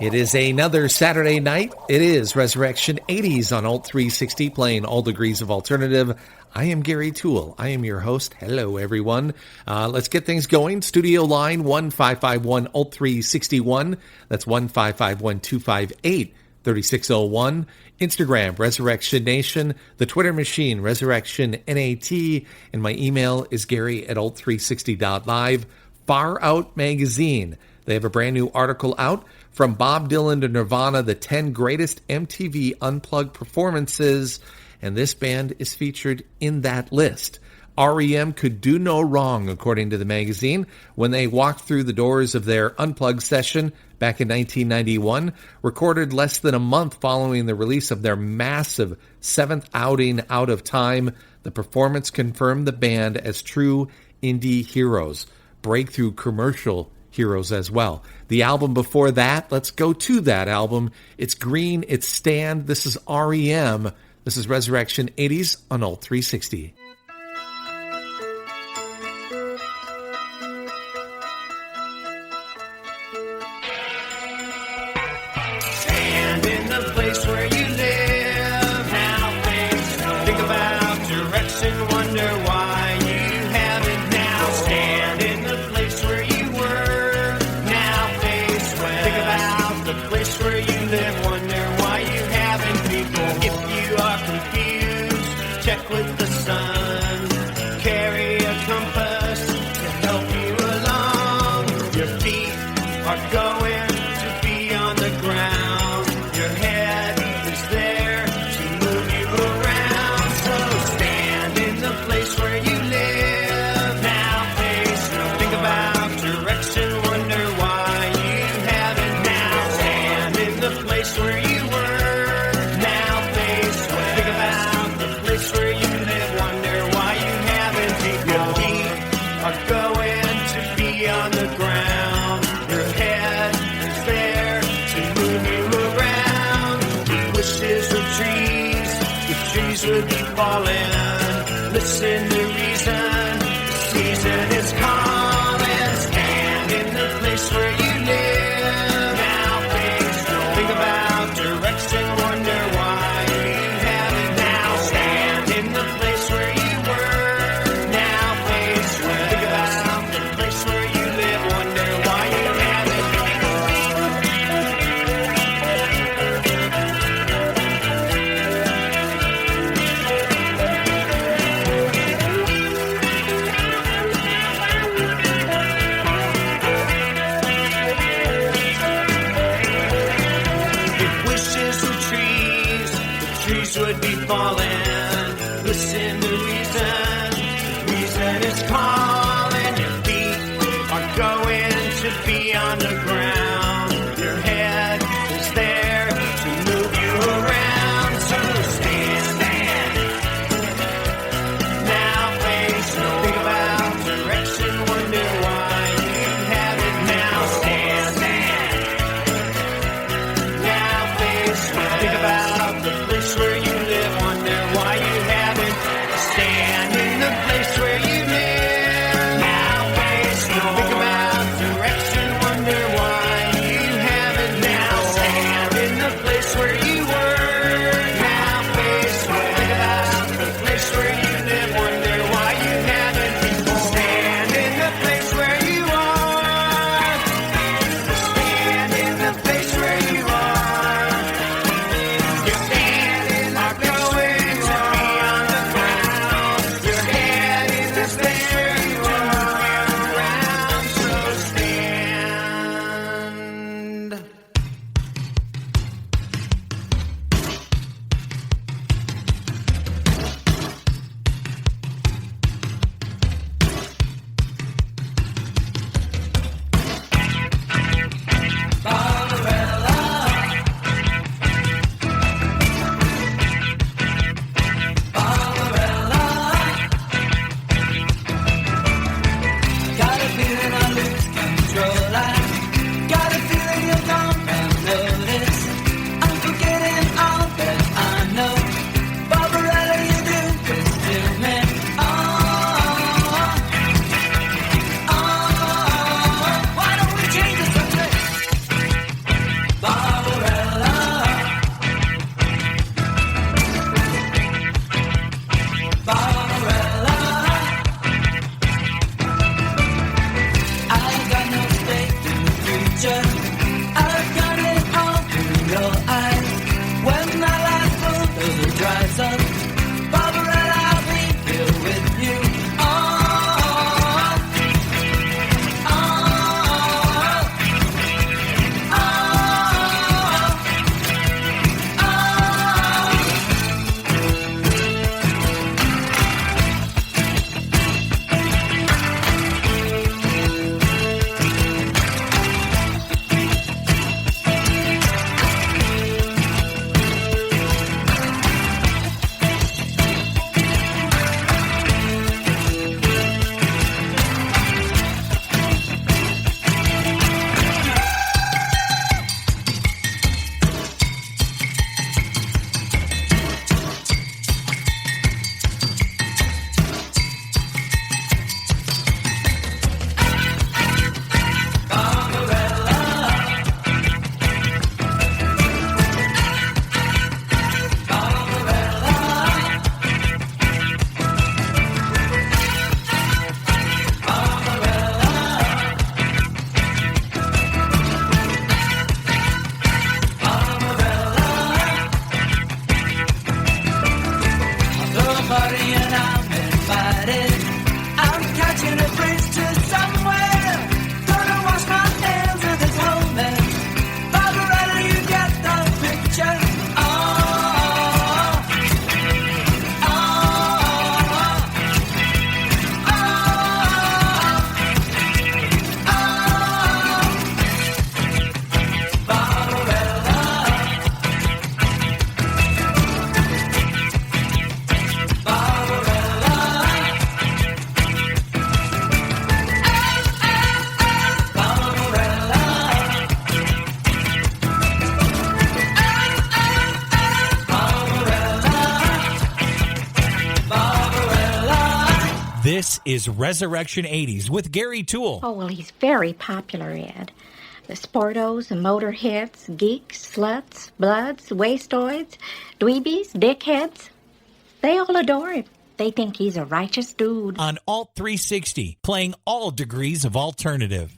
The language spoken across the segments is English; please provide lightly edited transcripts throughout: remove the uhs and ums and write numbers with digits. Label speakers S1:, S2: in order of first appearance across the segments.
S1: It is another Saturday night. It is Resurrection 80s on Alt 360, playing all degrees of alternative. I am Gary Thull. I am your host. Hello, everyone. Let's get things going. Studio line 1551 Alt 361. That's 1551-258-3601. Instagram, Resurrection Nation. The Twitter machine, Resurrection NAT. And my email is gary@alt360.live. Far Out Magazine. They have a brand new article out, From Bob Dylan to Nirvana, the 10 greatest MTV Unplugged performances, and this band is featured in that list. REM could do no wrong, according to the magazine, when they walked through the doors of their Unplugged session back in 1991, recorded less than a month following the release of their massive seventh outing, Out of Time. The performance confirmed the band as true indie heroes, breakthrough commercial heroes as well. The album before that, let's go to that album. It's Green, it's Stand. This is REM. This is Resurrection 80s on Alt 360.
S2: Stand in the place where you live. Now things think about direction, wonder why you haven't now. Stand in the place where you were. Now face west. Think about the place where you live, wonder why you haven't people. If you are confused, check with the sun. Carry a compass to help you along. Your feet are going to be on the ground. Your head is there to move you around. So stand in the place where you live. Now face north. Think about direction, wonder why you haven't now. Stand in the place where you were. Now face west. Think about the place where you live, wonder why you haven't. Your feet are going to be on the ground. Your head is there to move you around. The wishes of trees, the trees would be falling. Listen to reason, the season is calling. Stand in the place where you live. Now face north. Think about direction, wonder why you haven't now. Stand in the place where you were. Now face west. Think about the place where you live, wonder why you haven't. If wishes were trees, the trees would be falling. Listen to reason, the reason is calling. Your feet are going to be on the ground. Your head is there to move you around. So stand. Now face north. Think about direction, wonder why you haven't now. Stand. Now face west. Think about the place where you live, wonder why you haven't. Stand in the place where you live. and I'm invited. I'm catching a breeze to somewhere. Gonna wash my hands of this whole mess. Barbarella, you get the picture.
S3: This is Resurrection 80s with Gary Thull.
S4: Oh, well, he's very popular, Ed. The sportos, the motorheads, geeks, sluts, bloods, wastoids, dweebies, dickheads. They all adore him. They think he's a righteous dude.
S3: On Alt 360, playing all degrees of alternative.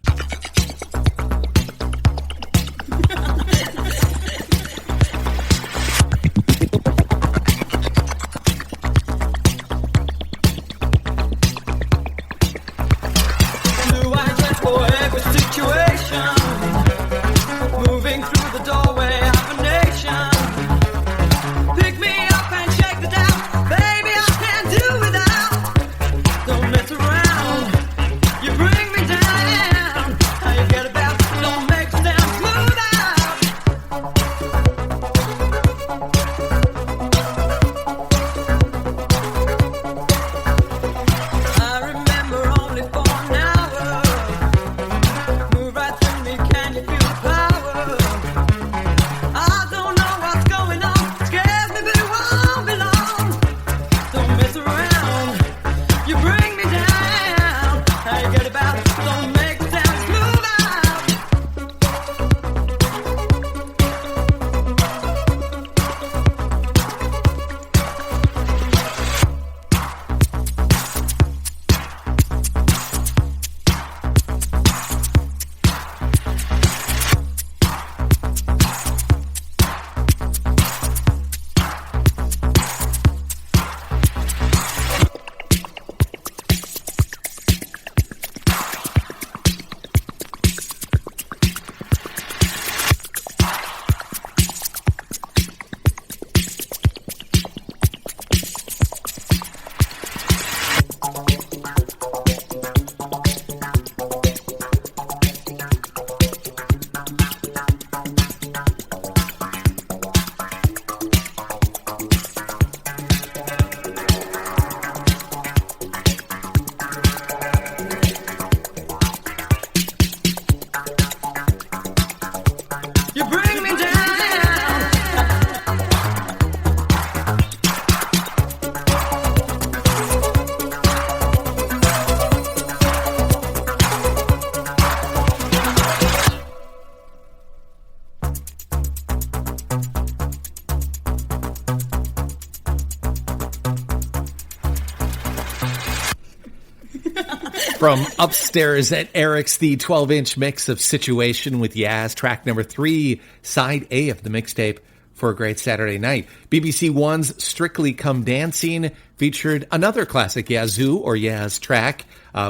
S1: From upstairs at Eric's, the 12-inch mix of Situation with Yaz, track number 3, side A of the mixtape for a great Saturday night. BBC One's Strictly Come Dancing featured another classic Yazoo or Yaz track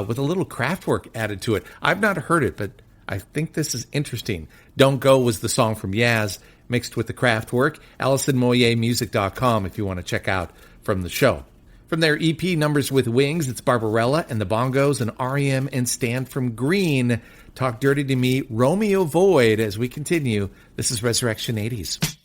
S1: with a little Kraftwerk added to it. I've not heard it, but I think this is interesting. Don't Go was the song from Yaz, mixed with the Kraftwerk. AlisonMoyerMusic.com if you want to check out from the show. From their EP Numbers with Wings, it's Barbarella and the Bongos and R.E.M. and Stan from Green. Talk Dirty to Me, Romeo Void. As we continue, this is Resurrection 80s.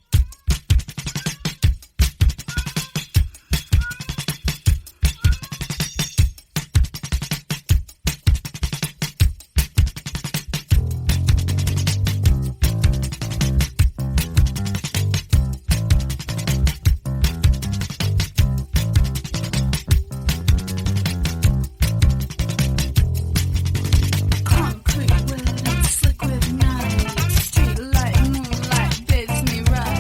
S5: Concrete with slick with night, street light, moonlight, bids me right.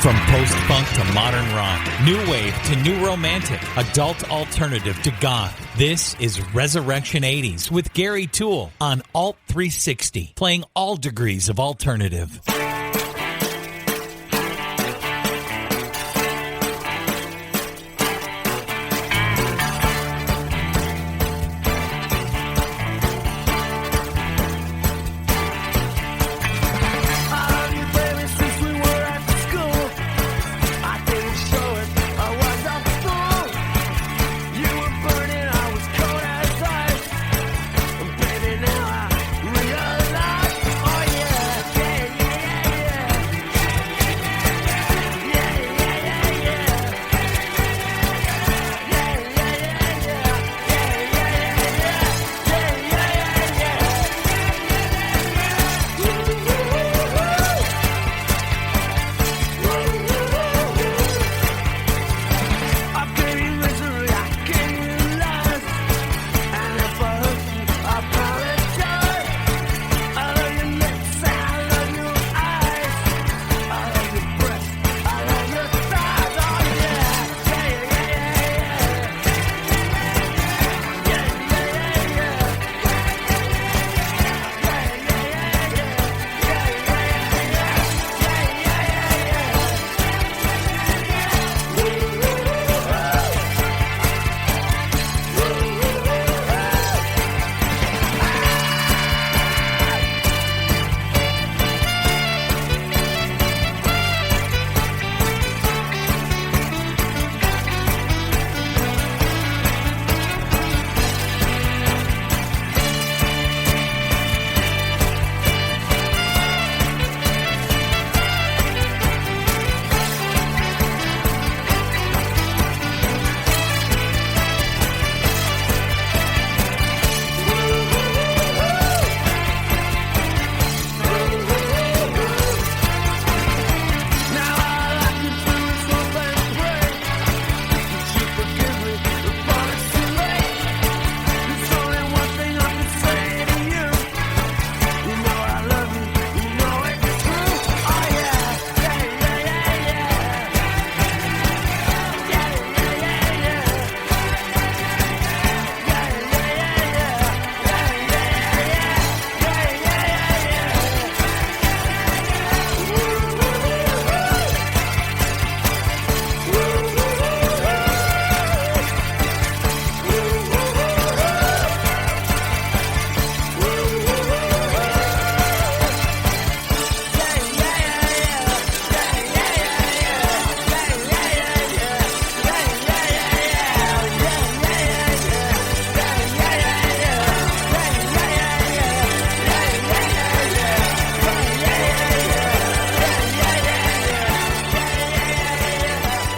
S3: From post-punk to modern rock, new wave to new romantic, adult alternative to goth, this is Resurrection 80s with Gary Toole on Alt 360, playing all degrees of alternative.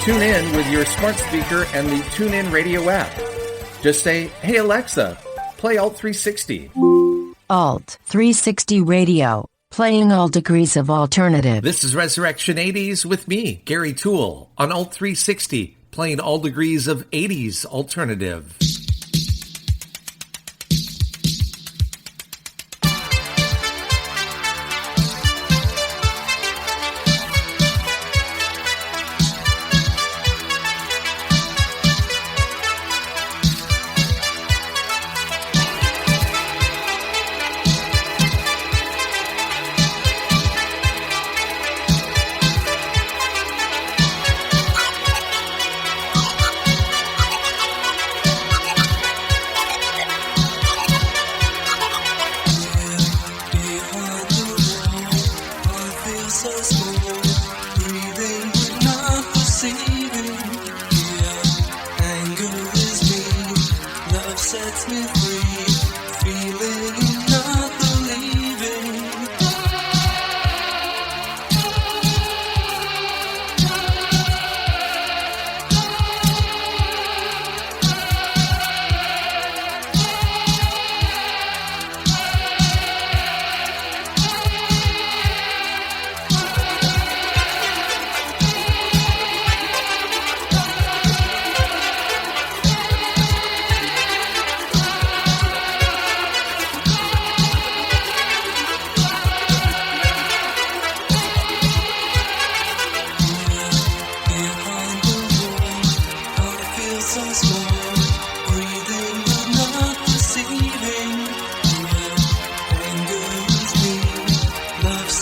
S1: Tune in with your smart speaker and the TuneIn Radio app. Just say, "Hey Alexa, play Alt 360.
S5: Alt 360 Radio, playing all degrees of alternative.
S1: This is Resurrection 80s with me, Gary Toole, on Alt 360, playing all degrees of 80s alternative.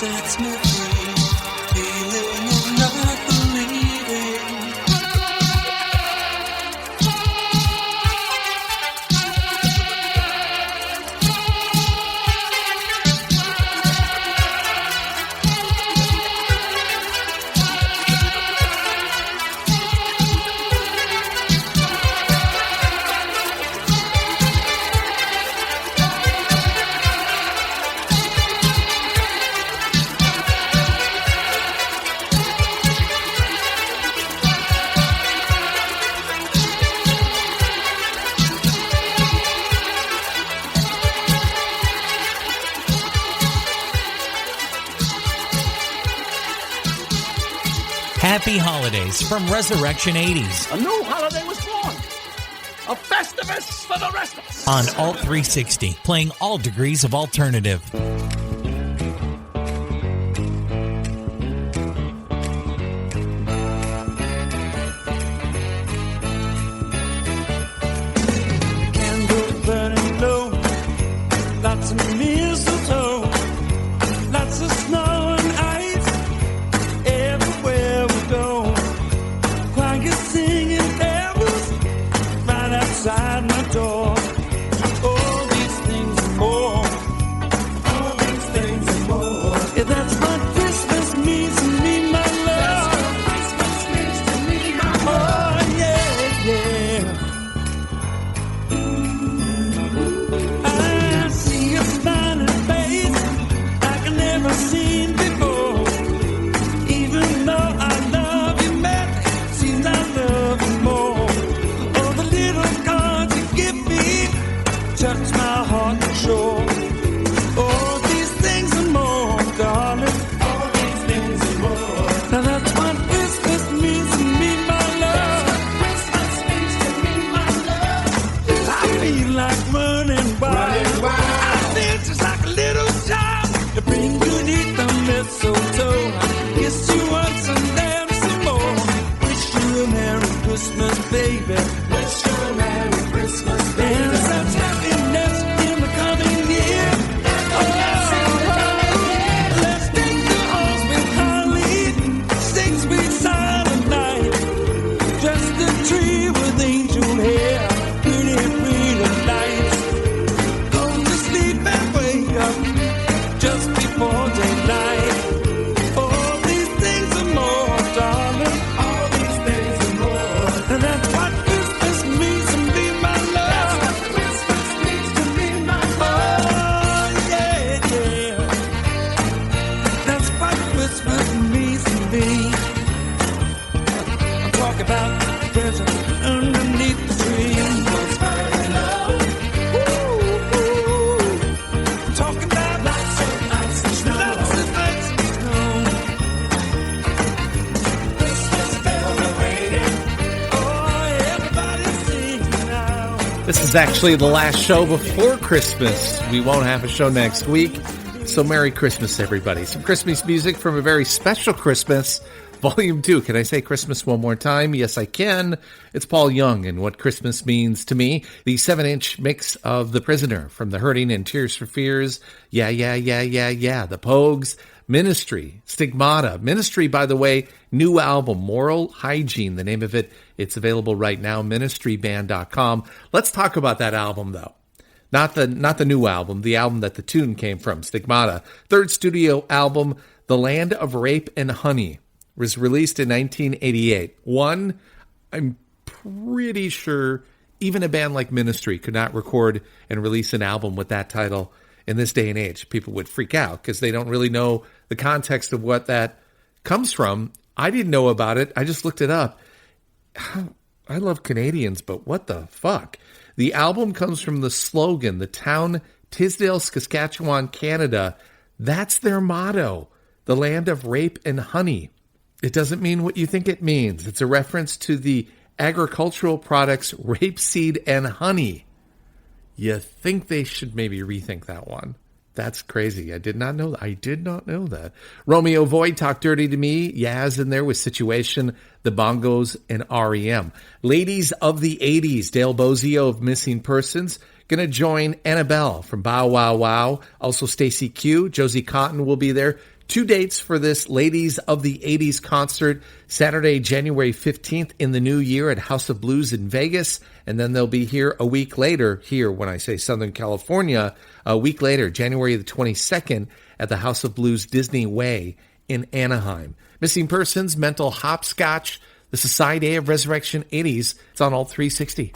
S6: sets me free. Feeling is not believing.
S3: Happy holidays from Resurrection 80s
S7: A new holiday was born. A Festivus for the rest of us.
S3: on Alt 360, playing all degrees of alternative.
S6: Candles burning low, lots of mistletoe, lots of snow and ice everywhere we go. Choir singing carols right outside my door. All these things and more. All these things and more. Yeah, that's what Christmas means to me, my love. That's what Christmas means to me, my love. Oh, yeah, yeah. I see a smiling face like I never seen before. Even though I love you, man, it seems I love you more. Oh, the little cards you give me touch my heart for sure. All these things and more, darling. All these things and more. Now that's what Christmas means to me, my love. That's what Christmas means to me, my love. I feel like running wild. I feel just like a little child. To bring you neath the mistletoe. Kiss you once and then some more. Wish you a Merry Christmas, baby. Wish you a Merry Christmas, baby. And such happiness in the coming year. Let's take the halls with holly. Sing sweet silent night. Just a tree with angel hair. Pretty, pretty lights. Go to sleep and wake up just before daylight. All these things and more, darling. All these things and more. And that's what Christmas means to me, my love. That's what Christmas means to me, my love. Oh, yeah, yeah. That's what Christmas means to me. I'm talking about the present underneath the tree. What's burning low? Ooh. I'm talking about lots of ice and snow. Lots of ice and snow. Christmas bells are ringing. Oh, everybody's singing now.
S1: This is actually the last show before Christmas. We won't have a show next week. So Merry Christmas, everybody. Some Christmas music from a very special Christmas. Volume 2. Can I say Christmas one more time? Yes, I can. It's Paul Young and What Christmas Means to Me. The 7-inch mix of The Prisoner from The Hurting and Tears for Fears. Yeah, yeah, yeah, yeah, yeah. The Pogues. Ministry. Stigmata. Ministry, by the way, new album, Moral Hygiene, the name of it. It's available right now, ministryband.com. Let's talk about that album, though. Not the new album, the album that the tune came from, Stigmata. Third studio album, The Land of Rape and Honey, was released in 1988. One, I'm pretty sure even a band like Ministry could not record and release an album with that title in this day and age. People would freak out because they don't really know the context of what that comes from. I didn't know about it. I just looked it up. I love Canadians, but what the fuck? The album comes from the slogan, the town Tisdale, Saskatchewan, Canada. That's their motto, the land of rape and honey. It doesn't mean what you think it means. It's a reference to the agricultural products rapeseed and honey. You think they should maybe rethink that one. That's crazy. I did not know that. Romeo Void, Talk Dirty to Me. Yaz in there with Situation, The Bongos, and REM. Ladies of the 80s, Dale Bozio of Missing Persons. Going to join Annabelle from Bow Wow Wow. Also Stacy Q. Josie Cotton will be there. 2 dates for this Ladies of the 80s concert. Saturday, January 15th in the new year at House of Blues in Vegas. And then they'll be here a week later, here when I say Southern California, a week later, January the 22nd at the House of Blues Disney Way in Anaheim. Missing Persons, Mental Hopscotch. This is Side A of Resurrection 80s. It's on Alt 360.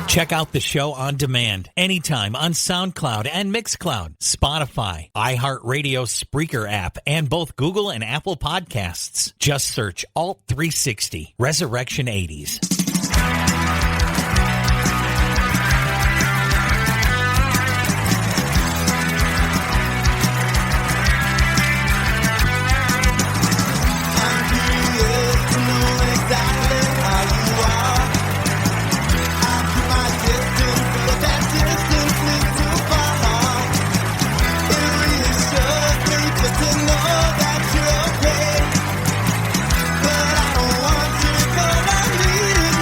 S3: Check out the show on demand anytime on SoundCloud and Mixcloud, Spotify, iHeartRadio, Spreaker app, and both Google and Apple Podcasts. Just search Alt 360 Resurrection 80s.
S8: But I don't want to, but I need it.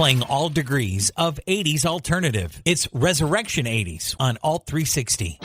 S3: playing all degrees of 80s alternative. It's Resurrection 80s on Alt 360.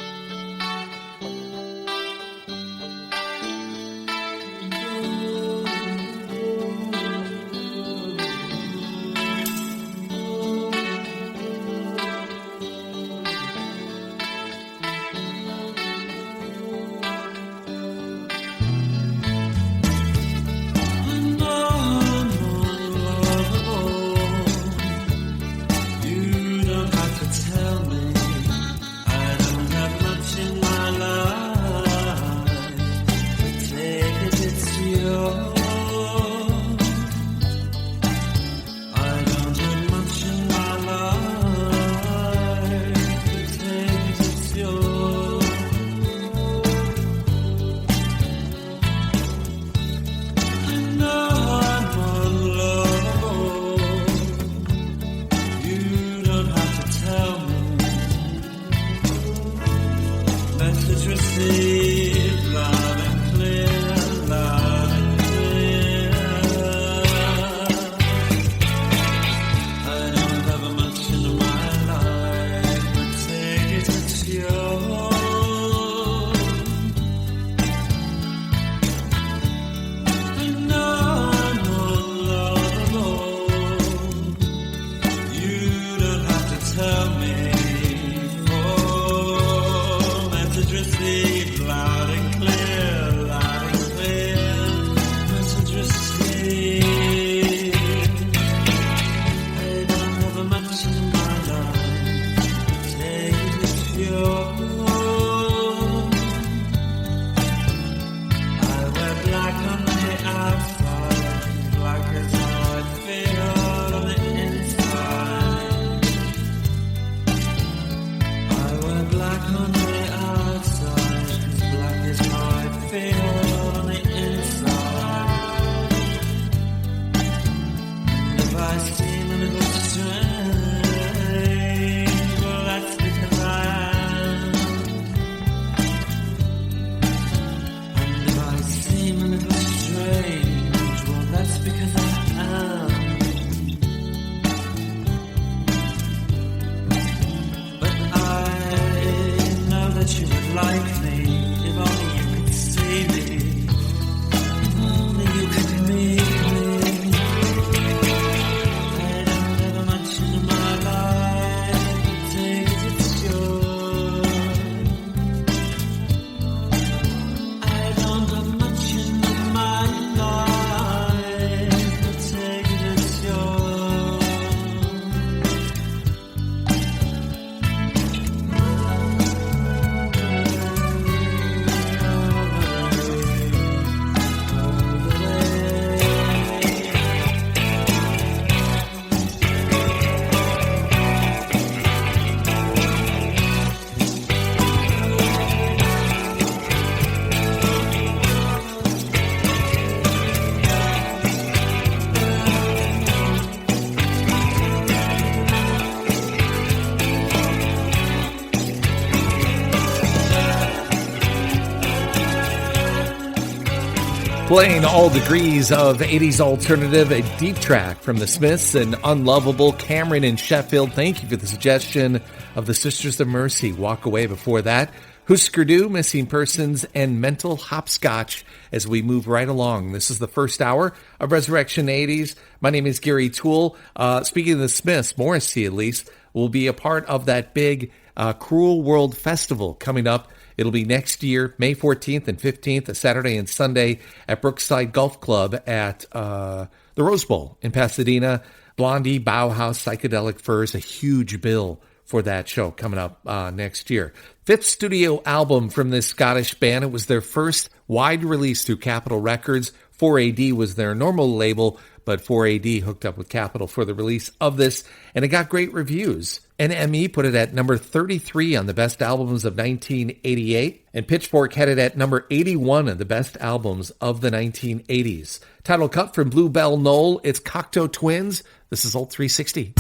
S1: Playing all degrees of 80s alternative, a deep track from the Smiths and Unlovable. Cameron in Sheffield, thank you for the suggestion of the Sisters of Mercy. Walk Away before that. Husker Du, Missing Persons, and Mental Hopscotch as we move right along. This is the first hour of Resurrection 80s. My name is Gary Toole. Speaking of the Smiths, Morrissey at least, will be a part of that big Cruel World Festival coming up. It'll be next year, May 14th and 15th, a Saturday and Sunday at Brookside Golf Club at the Rose Bowl in Pasadena. Blondie, Bauhaus, Psychedelic Furs, a huge bill for that show coming up next year. Fifth studio album from this Scottish band. It was their first wide release through Capitol Records. 4AD was their normal label, but 4AD hooked up with Capitol for the release of this, and it got great reviews. NME put it at number 33 on the best albums of 1988, and Pitchfork had it at number 81 of the best albums of the 1980s. Title cut from Bluebell Knoll, it's Cocteau Twins. This is Alt 360.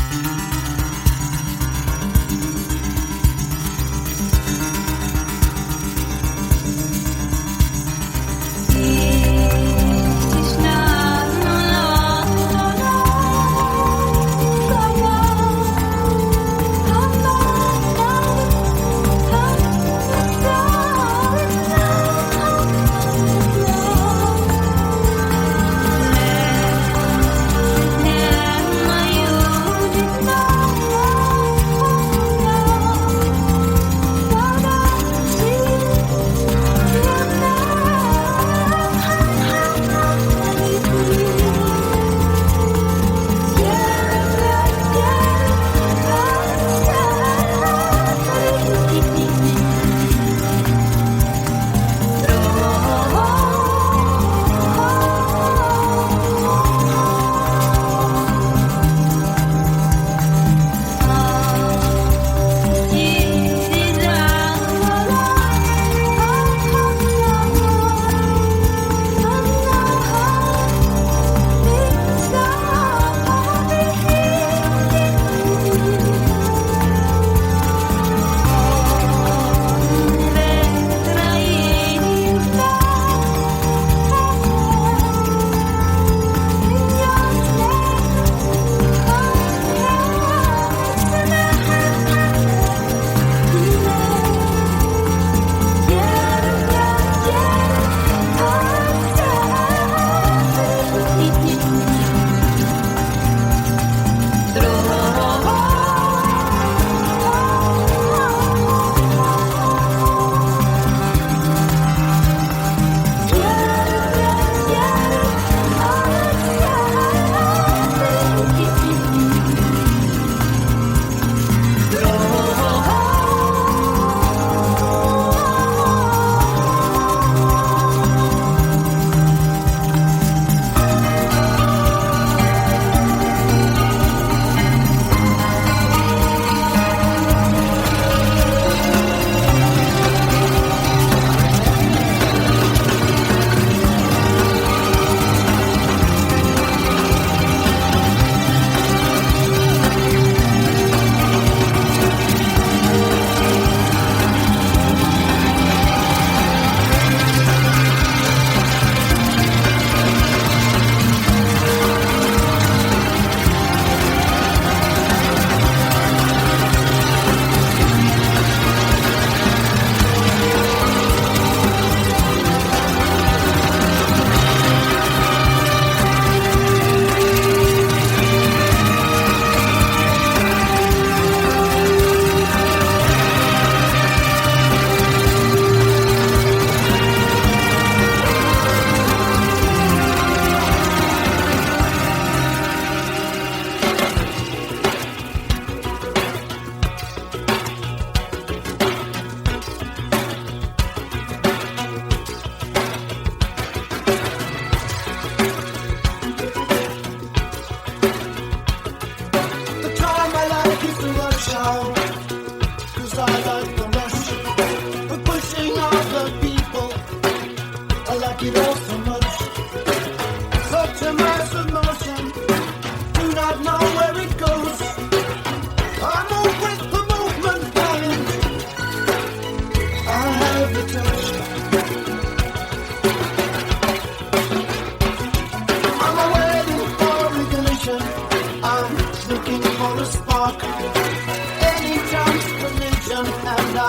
S2: looking for a spark. Any chance, religion, and I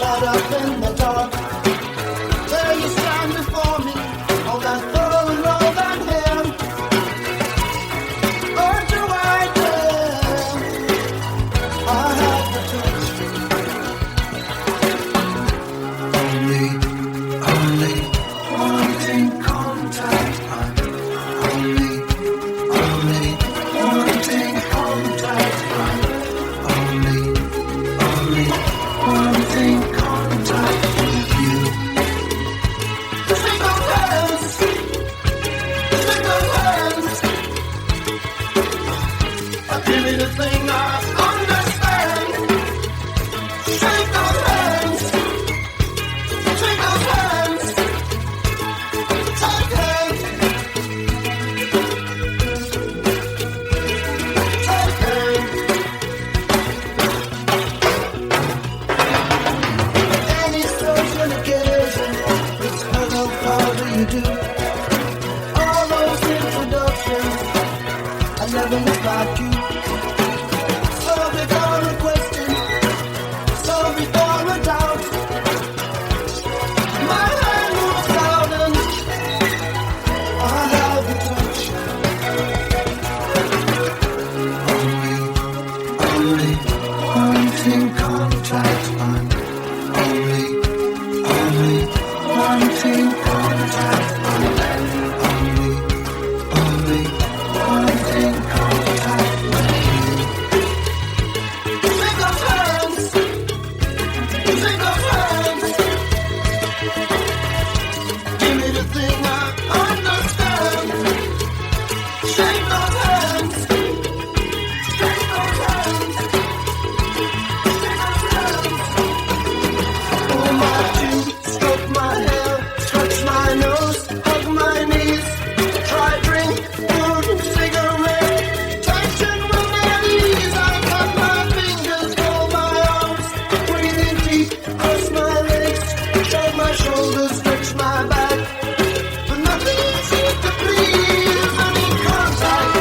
S2: light up in the dark. There you stand before me, all that Thull and all that hair. What do I care? I have the touch. Only wanting contact. I'm only wanting contact. I'm only wanting contact with you. Shake those hands. Shake those hands. Give me the thing I understand. Shake those hands. Shake those hands. Take hands. Take hands. Any social occasion, it's hello, how do you do? All those introductions, I never look like you. So before a question, so before a doubt, my hand moves out and I have the touch. Only wanting contact. I'm only wanting contact. I'm only wanting contact with you. Shake those hands. Shake those hands. Give me the thing I understand. Shake those hands. Shake those hands. Oh, my chin, stroke my hair, touch my nose, hug my knees, try drink, food, cigarette, tension with my knees. I cut my fingers, hold my arms, breathe in deep, cross my legs, shrug my shoulders, stretch my back, but nothing seems to please. I need contact.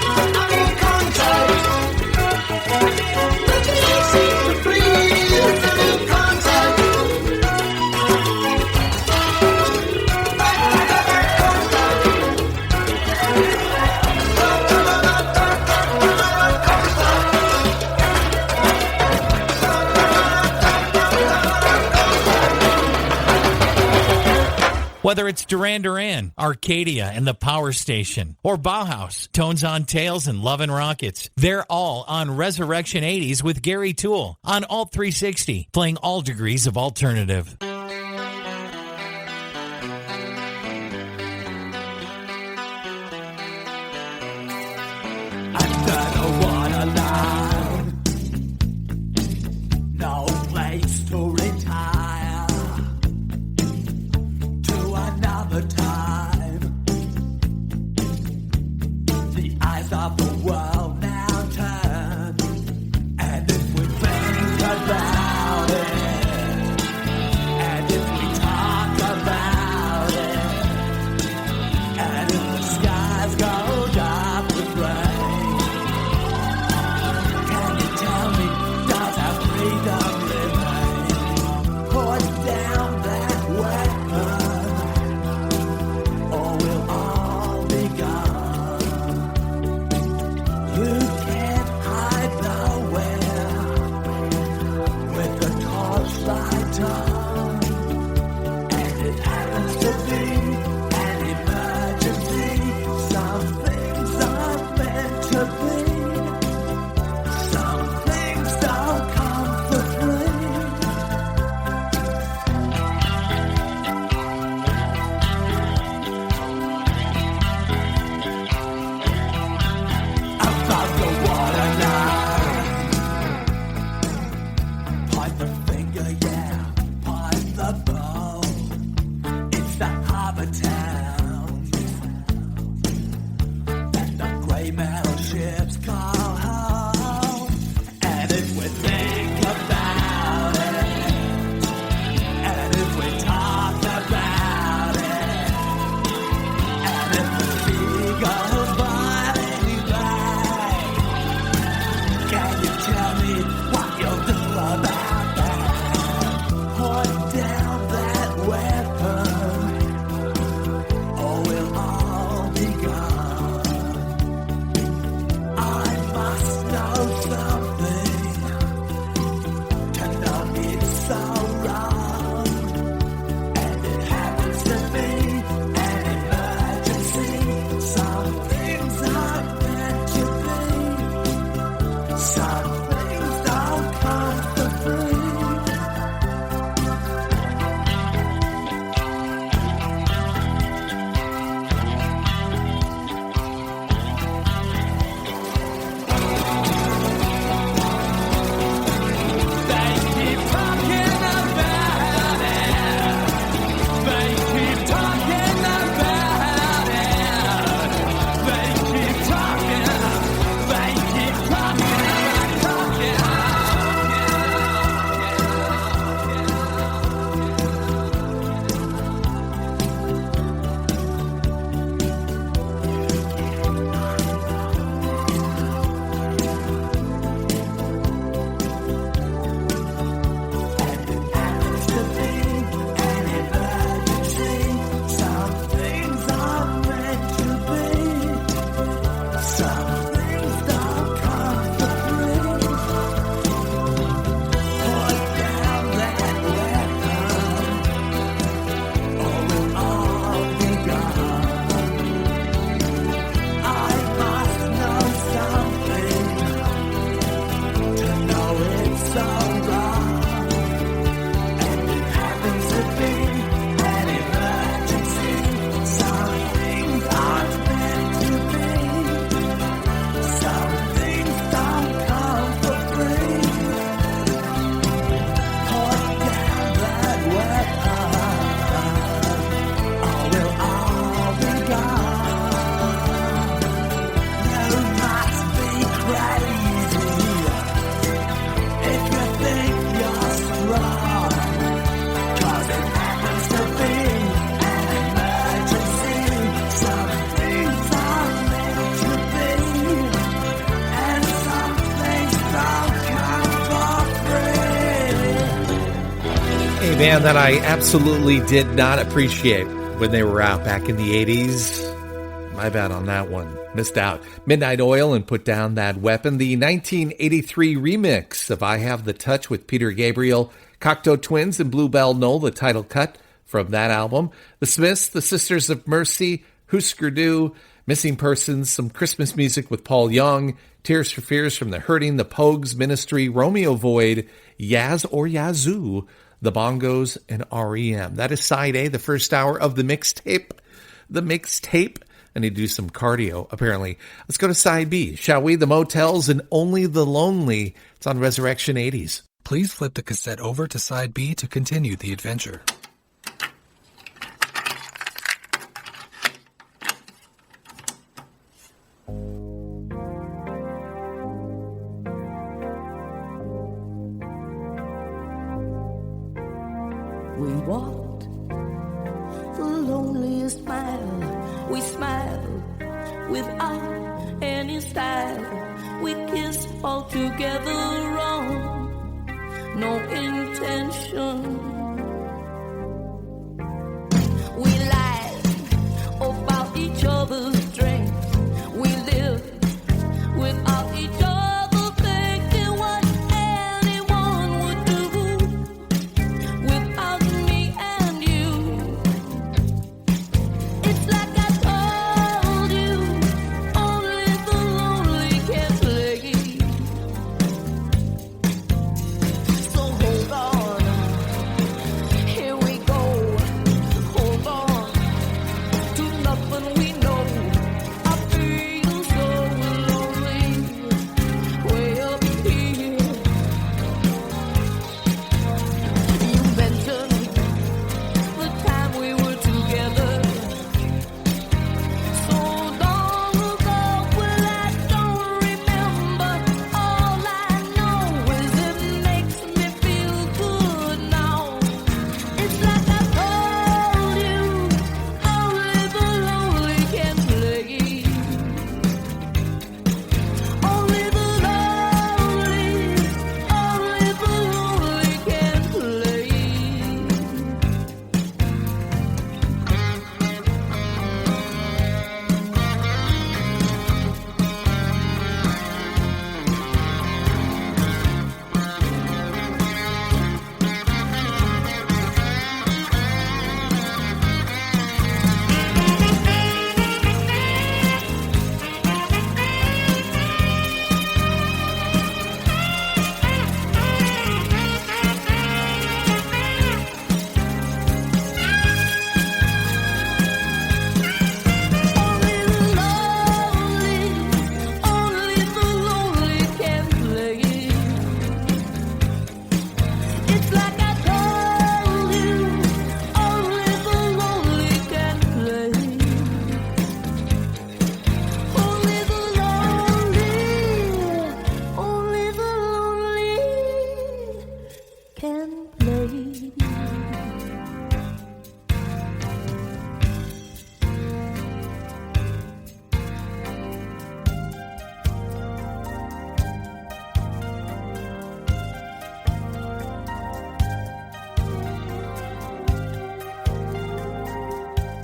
S2: I need contact. Nothing seems to please. I need contact.
S3: Whether it's Duran Duran, Arcadia and the Power Station, or Bauhaus, Tones on Tails and Lovin' Rockets, they're all on Resurrection 80s with Gary Toole on Alt 360, playing all degrees of alternative.
S6: Under the waterline, no place to retire to another time. The eyes of the world now turn, and if we think about it, and if we talk about it, and if the skies go dark with rain, can you tell me, does our freedom remain? Put down that weapon, or we'll all be gone. You can't hide nowhere with the torchlight on, and it happens to be an emergency. Some things are meant to be. Some things don't come for free.
S1: A band that I absolutely did not appreciate when they were out back in the 80s. My bad on that one. Missed out. Midnight Oil and Put Down That Weapon. The 1983 remix of I Have the Touch with Peter Gabriel, Cocteau Twins, and Bluebell Knoll, the title cut from that album. The Smiths, The Sisters of Mercy, Husker Du, Missing Persons, some Christmas music with Paul Young, Tears for Fears from the Hurting, the Pogues, Ministry, Romeo Void, Yaz or Yazoo, the Bongos, and REM. That is side A, the first hour of the mixtape. The mixtape. I need to do some cardio, apparently. Let's go to side B, shall we? The Motels and Only the Lonely. It's on Resurrection 80s.
S8: Please flip the cassette over to side B to continue the adventure.
S9: We walked the loneliest mile. We smiled without any style. We kissed all together wrong, no intention. We lied about each other's strength. We lived without each other.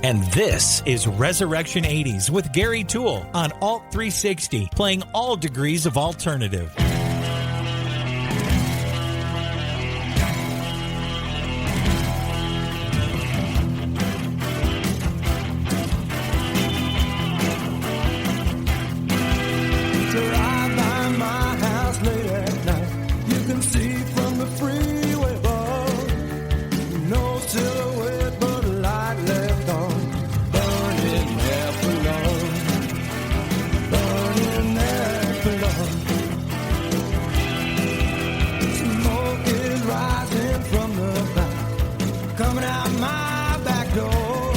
S3: And this is Resurrection 80s with Gary Toole on Alt 360, playing all degrees of alternative.
S6: Drive by my house late at night. You can see from the freeway above. No silhouette, but a light left on. Burning there for long. Burning there for long. Smoke is rising from the back. Coming out my back door.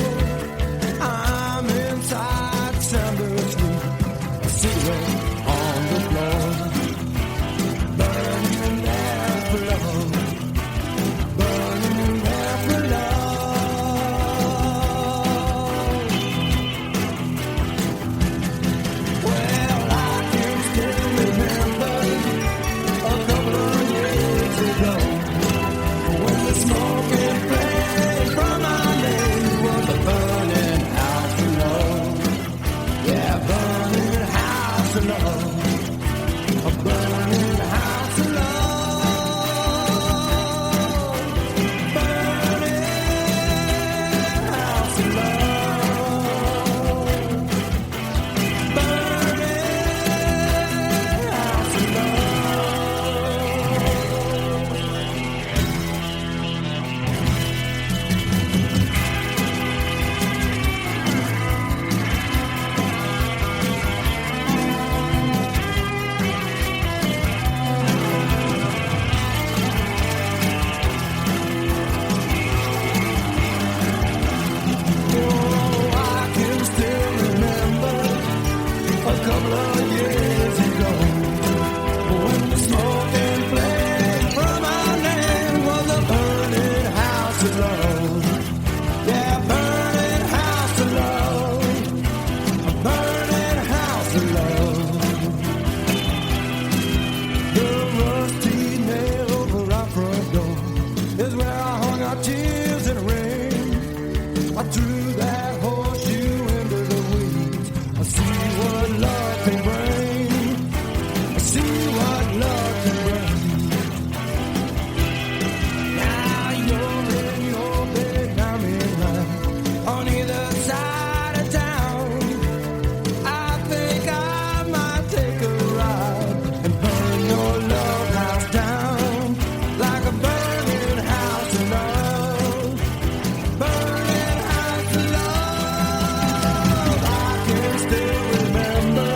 S6: I'm inside, sound asleep. A cigarette on the Yeah, burning house of love. A burning house of love. Burning house of love. Burning house of a couple of years ago, when the smoke and flame from our land was a burning house of love. Yeah, burning house of love. A burning house of love. The rusty nail over our front door is where I hung our tears in the rain. I threw that horseshoe into the weeds. I see what love can bring. I see what love can bring. Now you're in your bed, I'm in mine. On either side of town, I think I might take a ride and burn your love house down like a burning house of love. Burning house of love. I can still remember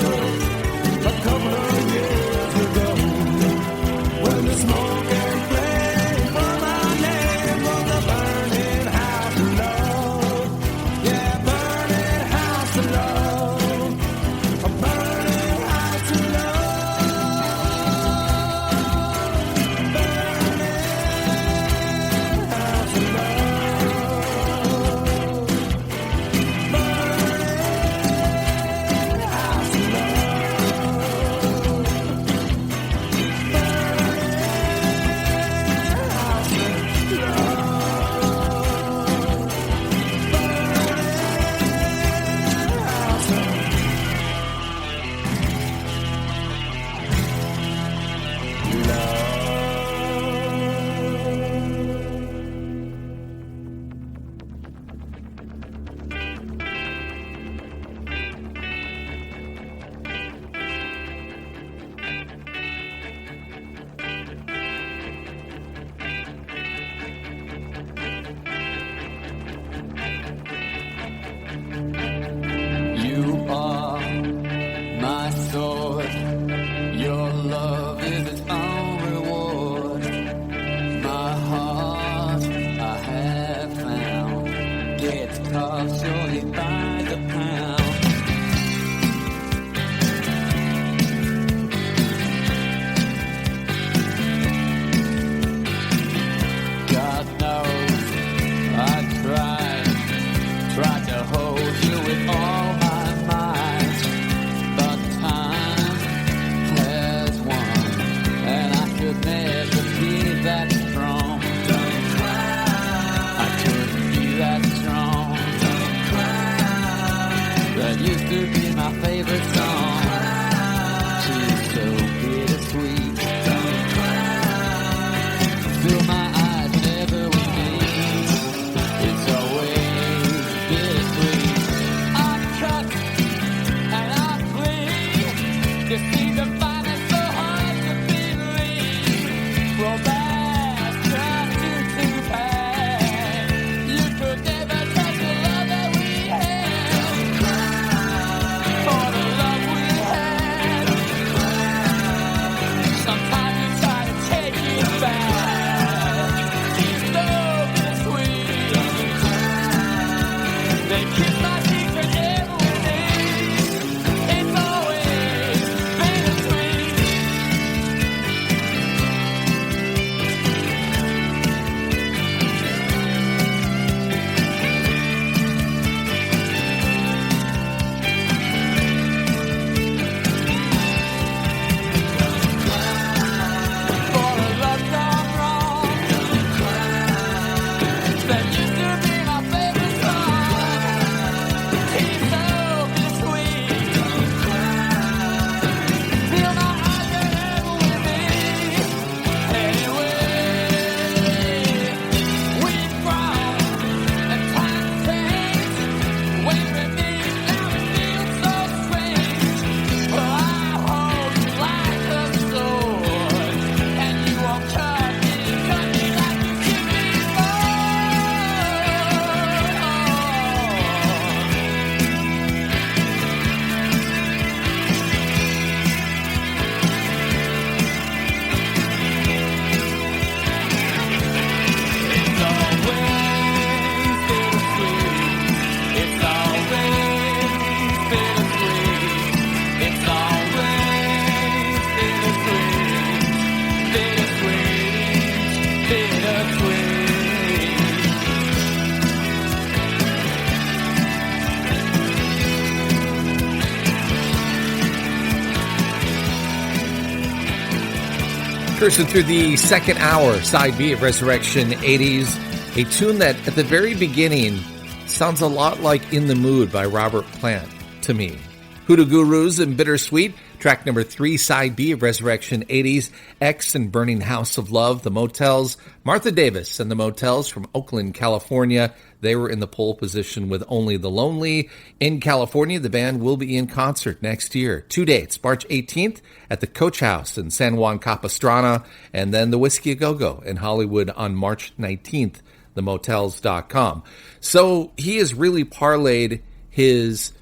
S1: Cruising through the second hour, side B of Resurrection 80s, a tune that at the very beginning sounds a lot like In the Mood by Robert Plant to me. Hoodoo Gurus and Bittersweet, track number 3, side B of Resurrection 80s, X and Burning House of Love, The Motels, Martha Davis and The Motels from Oakland, California. They were in the pole position with Only the Lonely. In California, the band will be in concert next year. 2 dates, March 18th at the Coach House in San Juan Capistrano, and then the Whiskey A Go-Go in Hollywood on March 19th, themotels.com. So he has really parlayed his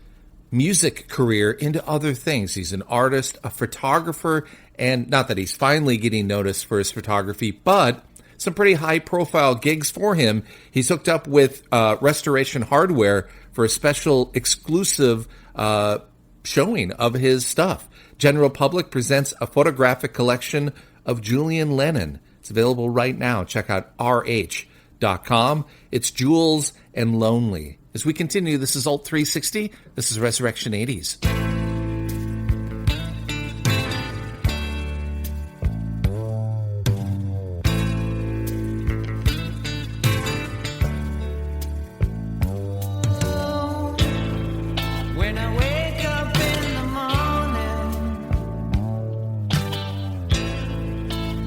S1: music career into other things. He's an artist, a photographer, and not that he's finally getting noticed for his photography, but some pretty high-profile gigs for him. He's hooked up with Restoration Hardware for a special exclusive showing of his stuff. General Public presents a photographic collection of Julian Lennon. It's available right now. Check out rh.com. It's Jules and Lonely. As we continue, this is Alt 360. This is Resurrection 80s.
S2: When I wake up in the morning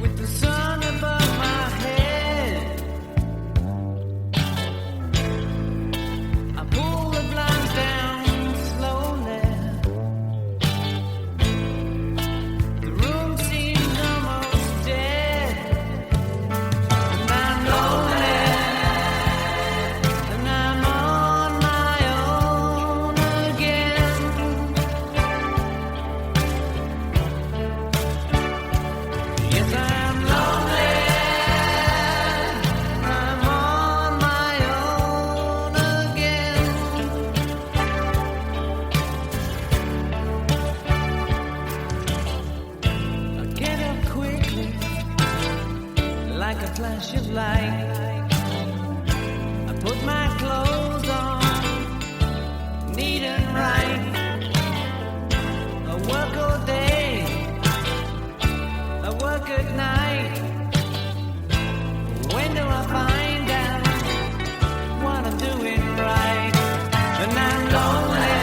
S2: with the sun above my head, I pull the blinds down slowly. The room seems almost dead, and I'm lonely, and I'm on my own again. Yes, I'm lonely, I'm on my own again. I get up quickly, like a flash of light. I put my clothes on, neat and right. I work all day, I work at night. When do I find out what I'm doing right? And I'm lonely,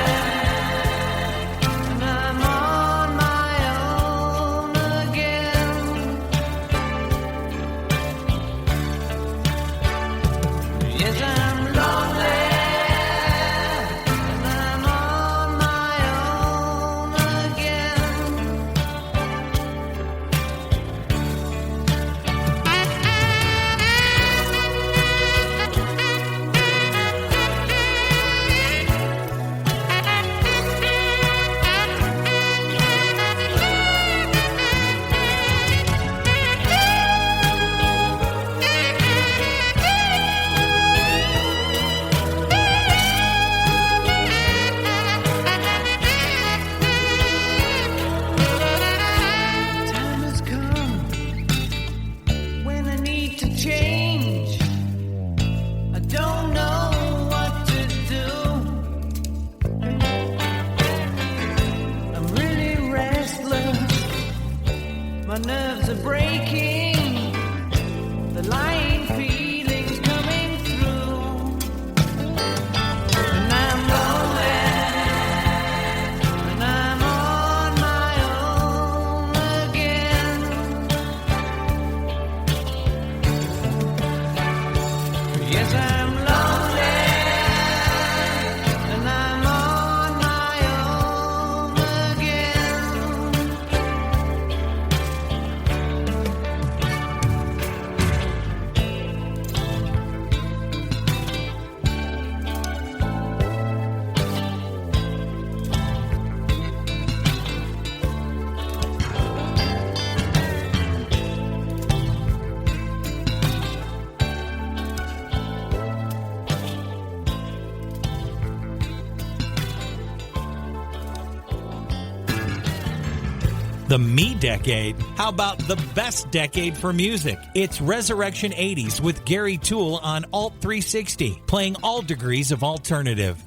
S2: and I'm on my own again. Yes, I'm lonely, and I'm on my own again. Time has come when I need to change. I don't know what to do. I'm really restless. My nerves are breaking. The lying feelings coming through. And I'm lonely, and I'm on my own again. Yes, I'm lonely, and I'm on my own again.
S3: The Me Decade? How about the best decade for music? It's Resurrection 80s with Gary Toole on Alt 360, playing all degrees of alternative.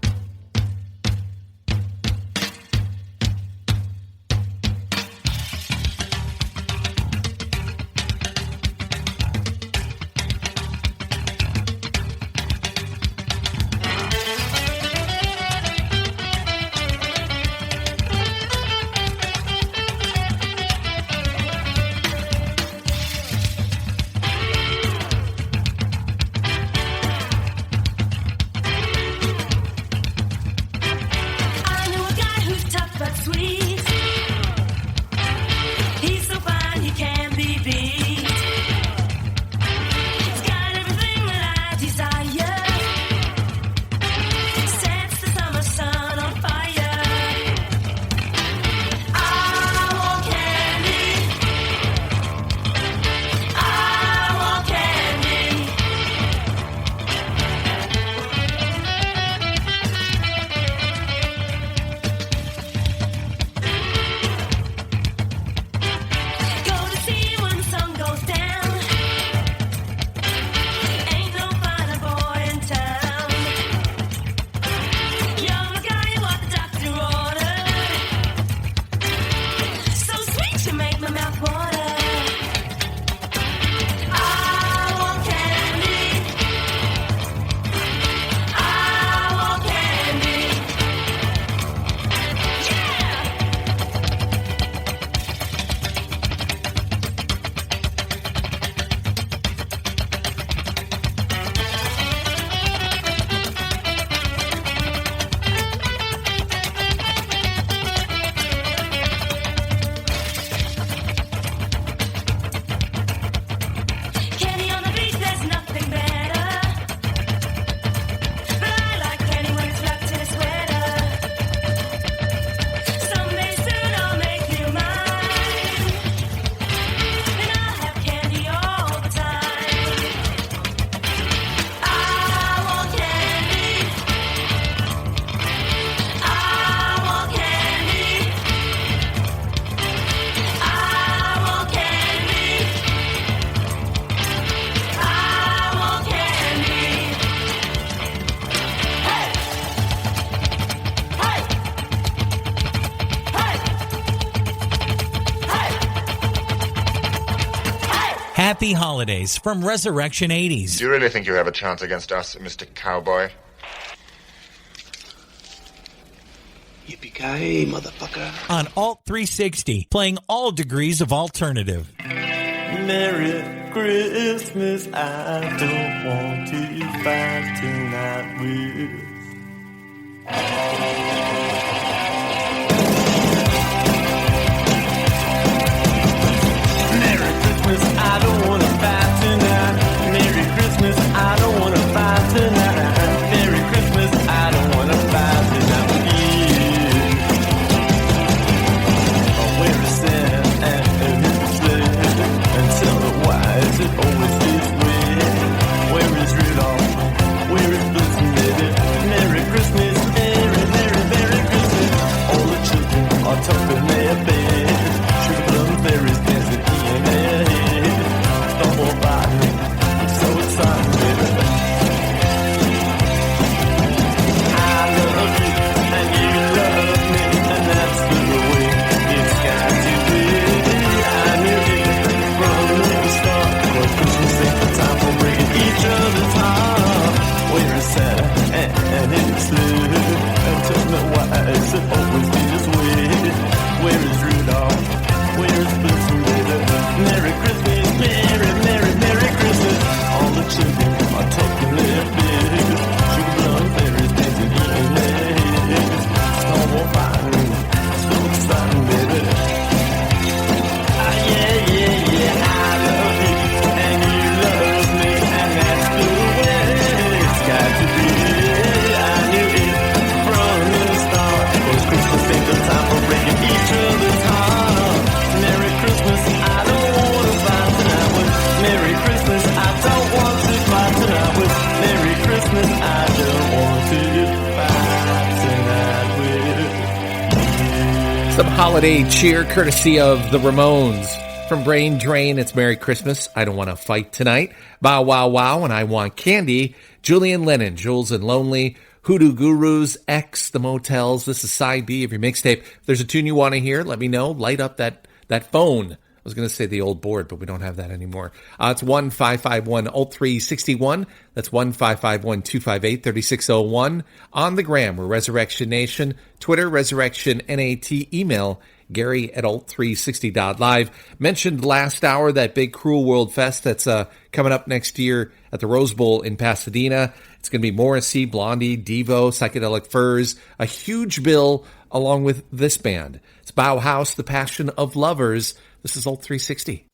S3: Happy holidays from Resurrection 80s.
S10: Do you really think you have a chance against us, Mr. Cowboy?
S7: Yippee-ki-yay, motherfucker.
S3: On Alt 360, playing all degrees of alternative.
S6: Merry Christmas, I don't want to fight tonight with. Merry Christmas, I don't want to fight tonight. Merry Christmas, I don't want to fight tonight. Merry Christmas, I don't want to fight tonight with you. Oh, where is Santa and who's there? And tell me why is it always this way? Where is Rudolph? Where is Blitzen, baby? Merry Christmas, Merry, Merry, Merry Christmas. All the children are tucked in their beds. Sugar plum fairies dancing in their head. Stumble by me, I'm so excited, baby. I love you, and you love me, and that's the way it's got to be. I knew it from the start. But Christmas ain't the time for breaking each other's heart. Where is Santa and his sleigh? And tell me why is it always this way? Where is Rudolph? Where is Blitzen, baby? Merry Christmas, Merry, Merry, Merry Christmas. All the children are talking their beds. Sugar plum fairies dancing in their heads. Snowball fighting, so exciting, baby. Ah, yeah, yeah, yeah, I love you, and you love me, and that's the way it's got to be. I knew it from the start. 'Cause Christmas ain't the time for breaking each other's heart. Merry Christmas, I don't want to fight tonight with. Merry Christmas, I don't want to fight tonight with. Merry Christmas, I don't want to fight tonight with.
S1: Some holiday cheer courtesy of the Ramones. From Brain Drain, it's Merry Christmas. I don't want to fight tonight. Bow Wow Wow and I Want Candy. Julian Lennon, Jules and Lonely. Hoodoo Gurus, X, The Motels. This is side B of your mixtape. If there's a tune you want to hear, let me know. Light up that phone. I was going to say the old board, but we don't have that anymore. It's 1-551-0361. That's 1-551-258-3601. On the gram, we're Resurrection Nation. Twitter, Resurrection NAT. Email, Gary@alt360.live. Mentioned last hour that big Cruel World Fest that's coming up next year at the Rose Bowl in Pasadena. It's going to be Morrissey, Blondie, Devo, Psychedelic Furs, a huge bill along with this band. It's Bauhaus, The Passion of Lovers. This is Alt 360.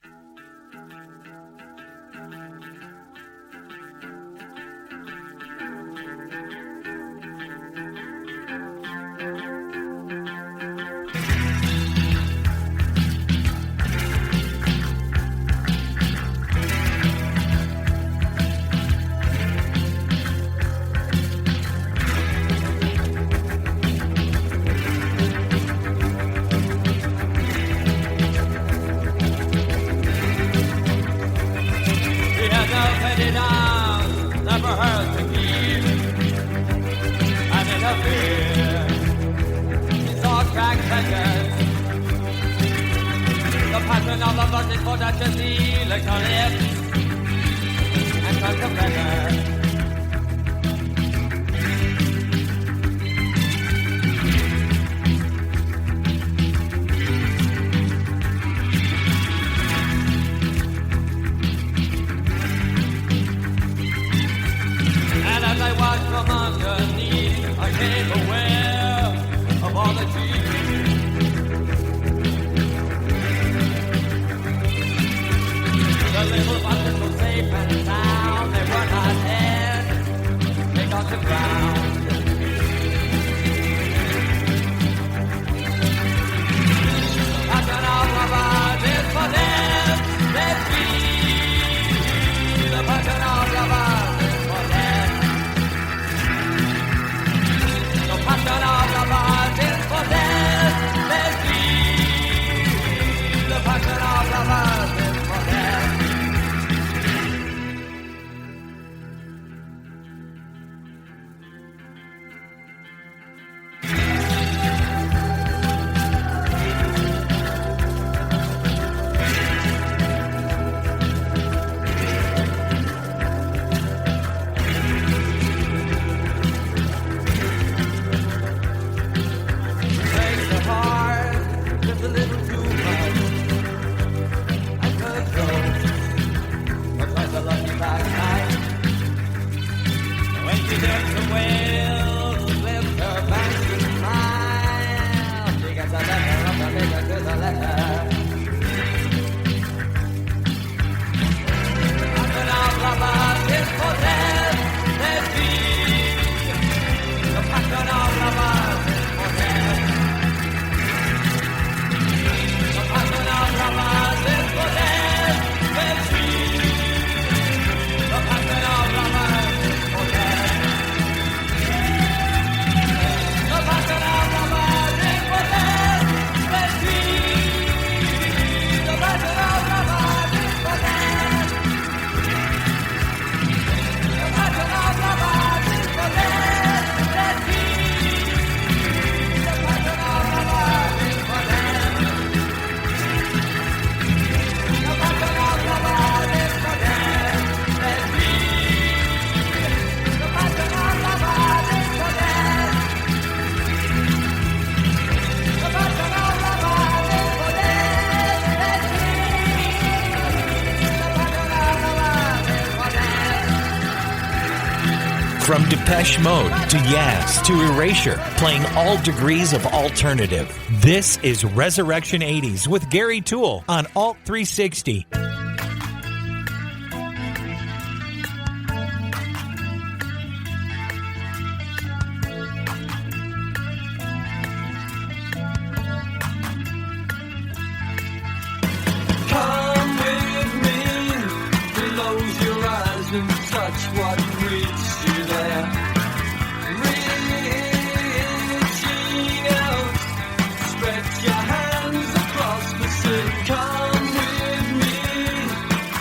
S9: The little buttons were safe and sound. They were not dead.
S3: From Depeche Mode to Yaz to Erasure, playing all degrees of alternative. This is Resurrection 80s with Gary Toole on Alt 360.
S6: Come with me, close your eyes and touch what reaches you there. Reaching out, stretch your hands across the sea. Come with me,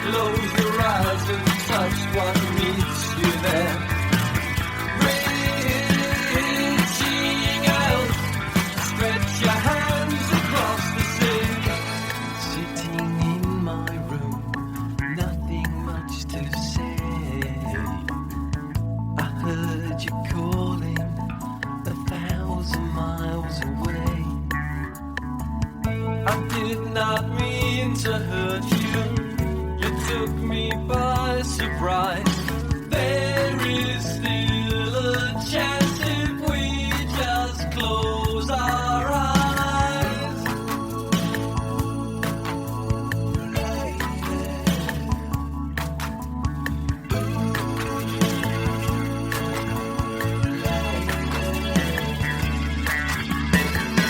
S6: close your eyes and touch what meets you there. Reaching out, stretch your hands across the sea. Sitting in my room, nothing much to say. I heard you calling 1,000 miles away. I did not mean to hurt you. You took me by surprise. There is still a chance if we just close our eyes.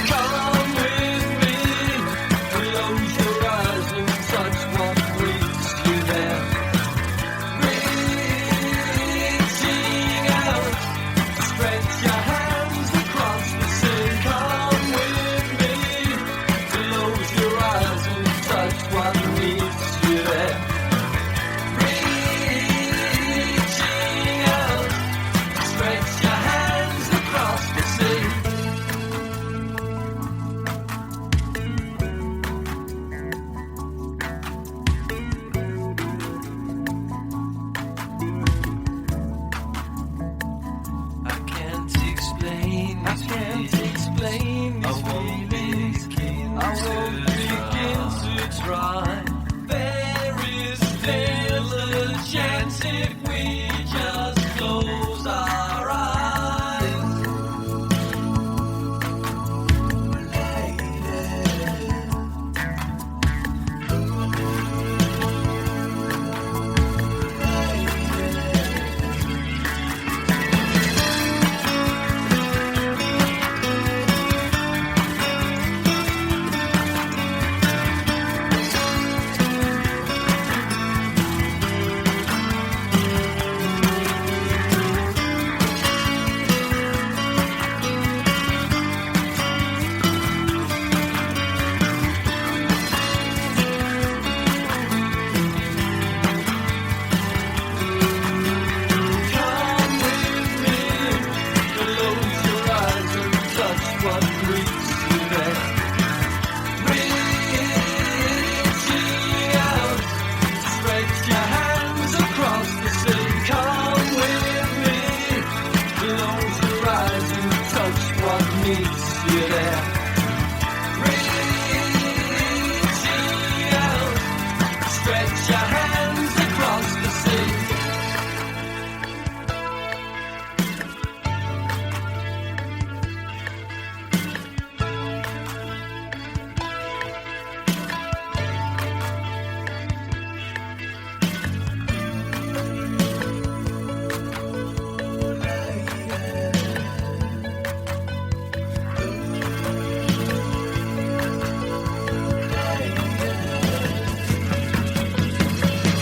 S6: Come with me, close your eyes and touch what reaches you there. Reaching out, stretch your hands across the sea. Come with me, close your eyes and touch what meets you there. Reaching out, stretch your hands across the sea. I can't explain these feelings. I won't begin to try. There is still a chance if we just close our eyes. Come with me, close your eyes and touch what reaches you there. Reaching out, stretch your hands across the sea. Come with me, close your eyes and touch what meets you there. Reaching out, stretch your hands across the sea.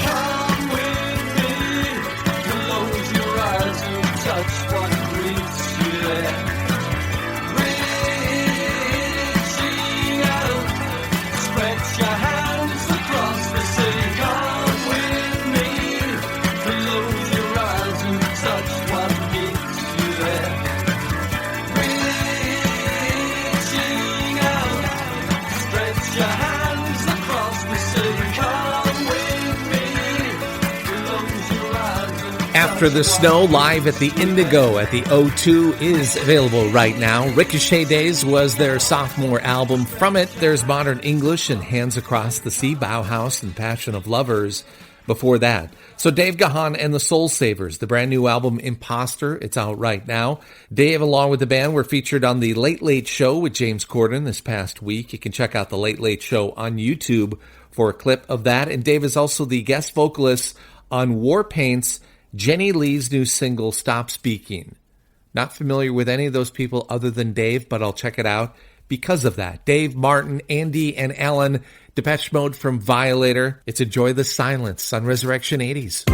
S6: Come with me, close your eyes and touch what reaches you there. Reaching out, stretch your hands across the sea. Come with me, close your eyes and touch what meets you there. Reaching out, stretch your hands across the sea. Come with me, close your eyes and
S1: After the Snow, live at the Indigo at the O2 is available right now. Ricochet Days was their sophomore album. From it, there's Modern English and Hands Across the Sea, Bauhaus, and Passion of Lovers. before that. So Dave Gahan and the Soul Savers, the brand new album Imposter, it's out right now. Dave, along with the band, were featured on The Late Late Show with James Corden this past week. You can check out The Late Late Show on YouTube for a clip of that. And Dave is also the guest vocalist on Warpaint's Jenny Lee's new single, Stop Speaking. Not familiar with any of those people other than Dave, but I'll check it out because of that. Dave, Martin, Andy, and Alan, Depeche Mode from Violator. It's Enjoy the Silence on Resurrection 80s.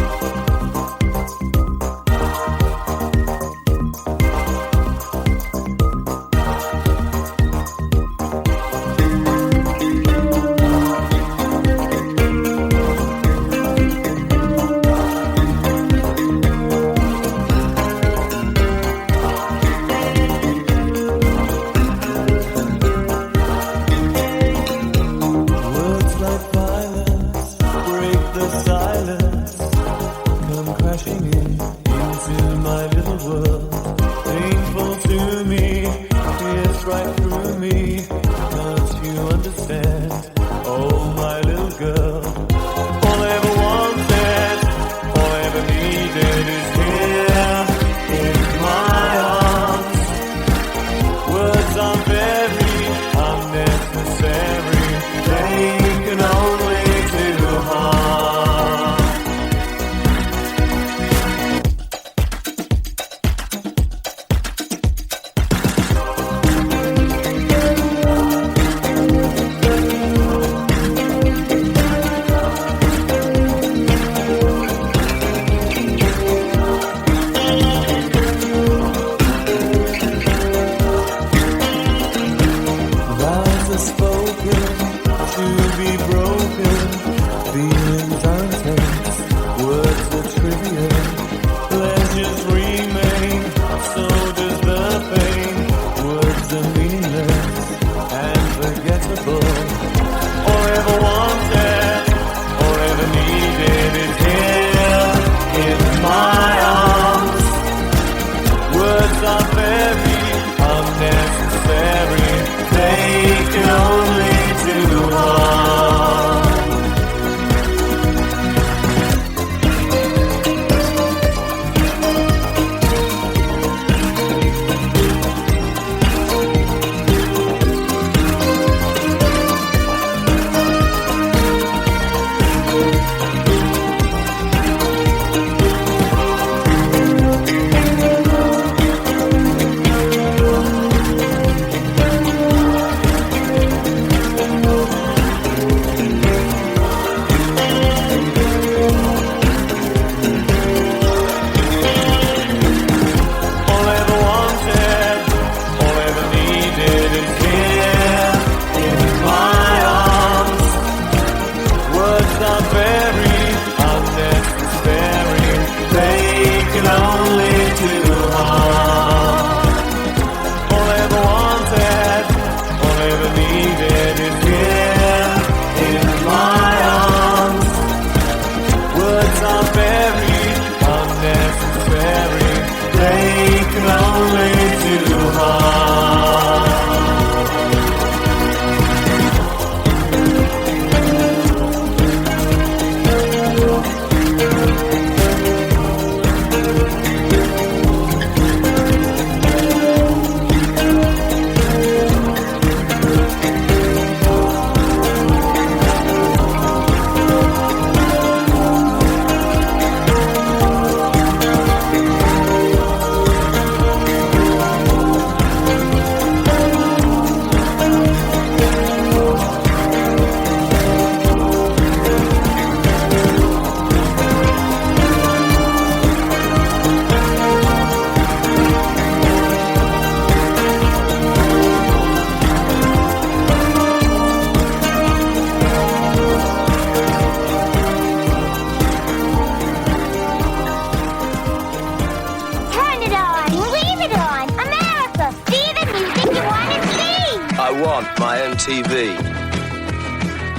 S11: MTV.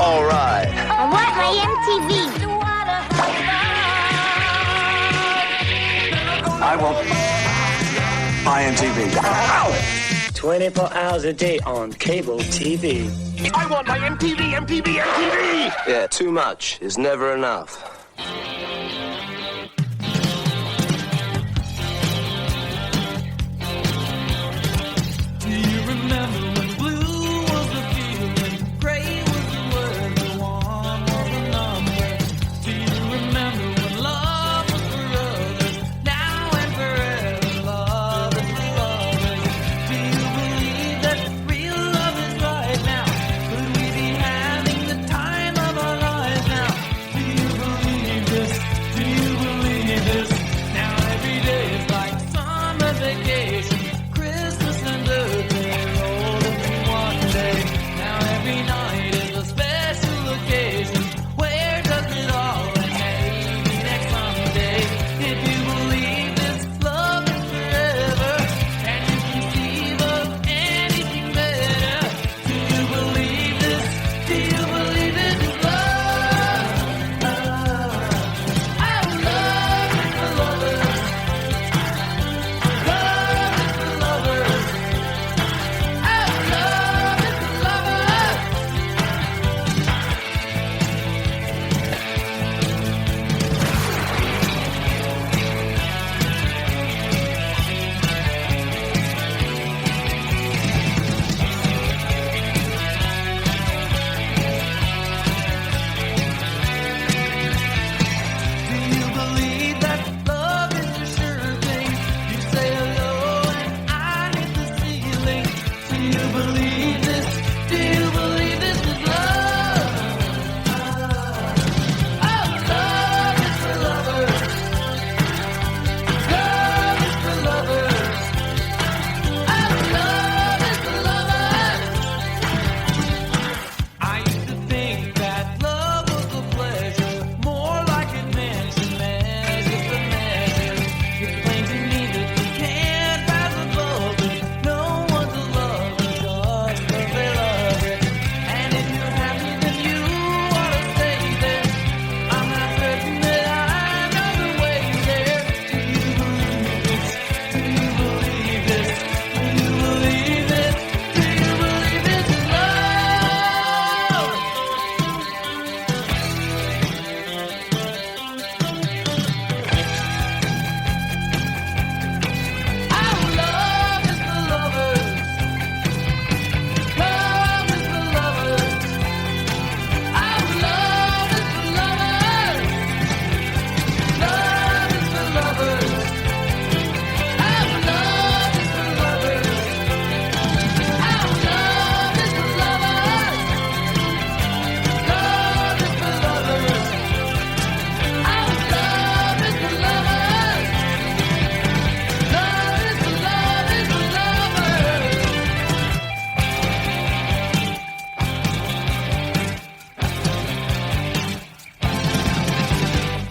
S11: All right.
S12: I want my MTV.
S11: I want my MTV.
S13: 24 hours a day on cable TV.
S7: I want my MTV, MTV, MTV!
S11: Yeah, too much is never enough.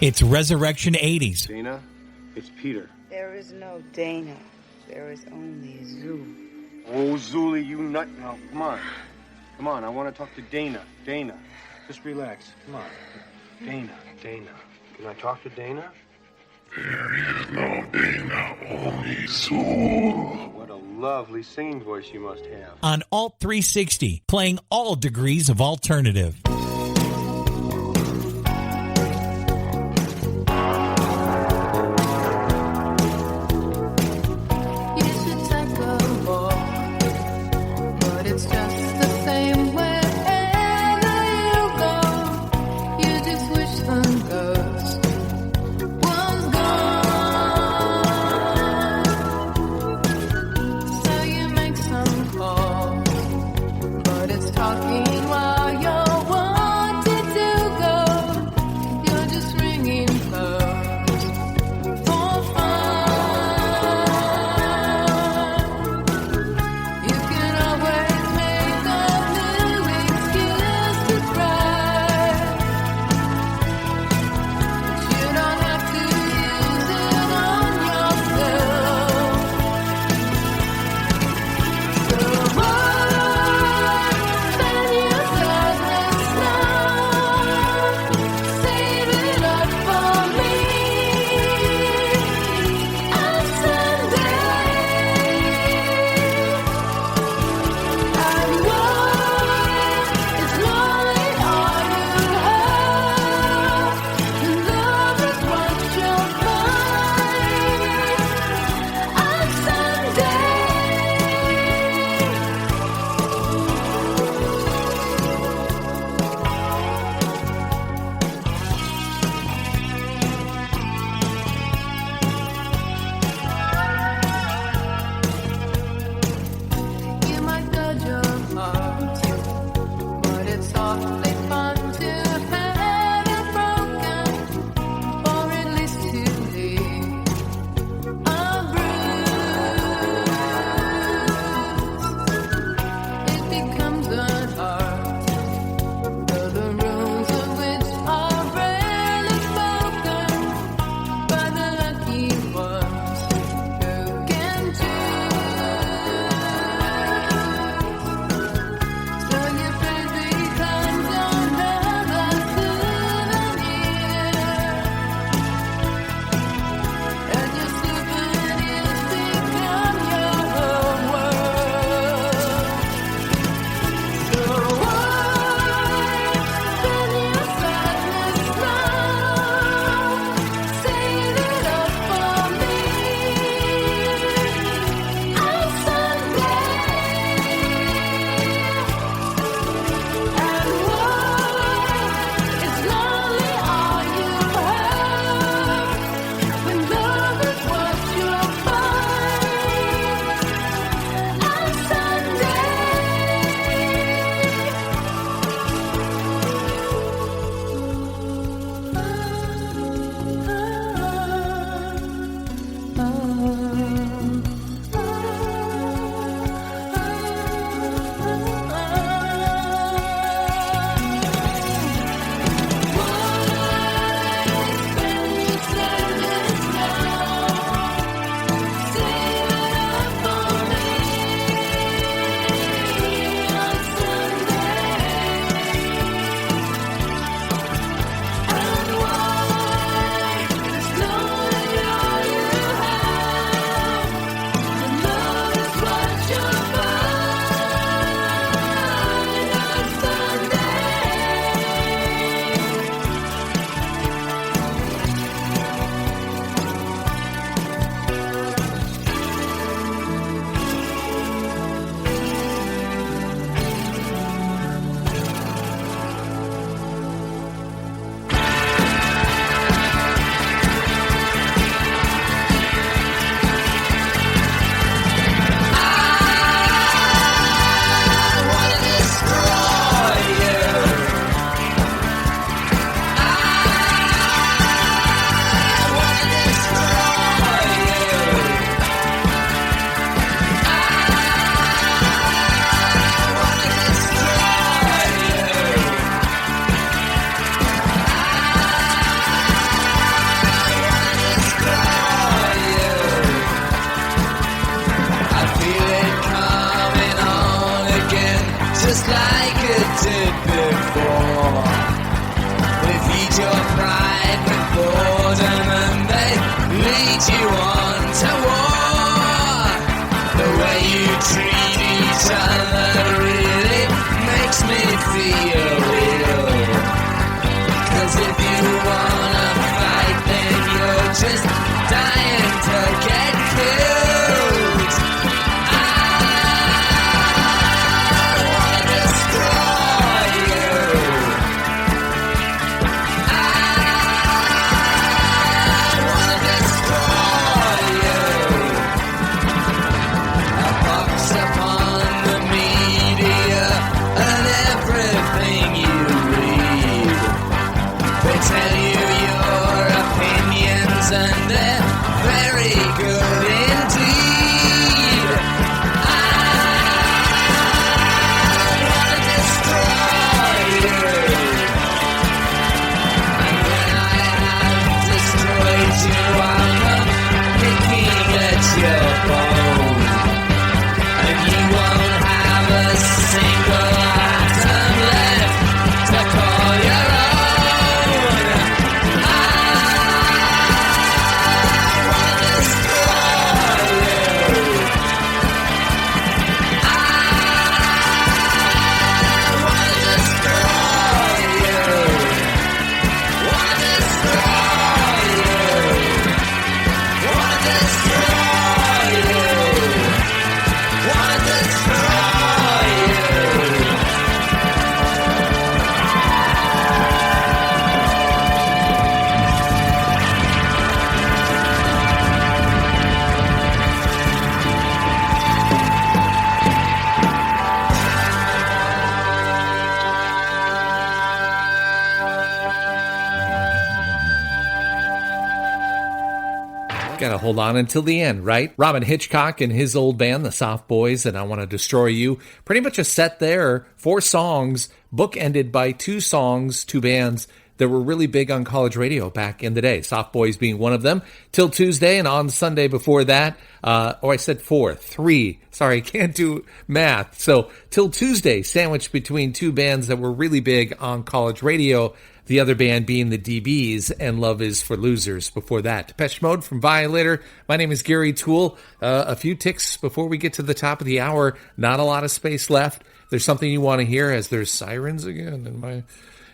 S3: It's Resurrection 80s.
S14: Dana, it's Peter.
S15: There is no Dana. There is only Zoo.
S14: Oh, Zuli, you nut. Now, come on. Come on, I want to talk to Dana. Dana, just relax. Come on. Dana. Can I talk to Dana?
S16: There is no Dana, only Zoo.
S14: What a lovely singing voice you must have.
S3: On Alt 360, playing all degrees of alternative.
S2: before. They feed your pride with boredom and they lead you on to war. The way you treat each other really makes me feel ill. 'Cause if you wanna fight, then you're just dying to get killed. I wanna destroy you. I wanna destroy you. A box upon the media and everything you read. They tell you your opinions and they're very good indeed. I wanna destroy you. And when I have destroyed you, I'll come picking at your bone. And you won't have a single atom left to call your own.
S1: Gotta hold on until the end, right? Robin Hitchcock and his old band, the Soft Boys, and I Want to Destroy You. Pretty much a set there, 4 songs, bookended by 2 songs, 2 bands that were really big on college radio back in the day. Soft Boys being one of them. Till Tuesday, and on Sunday before that, I said 4, 3. Sorry, I can't do math. So, Till Tuesday, sandwiched between 2 bands that were really big on college radio. The other band being the DBs, and Love Is for Losers before that. Depeche Mode from Violator. My name is Gary Toole. A few ticks before we get to the top of the hour. Not a lot of space left. There's something you want to hear as there's sirens again in my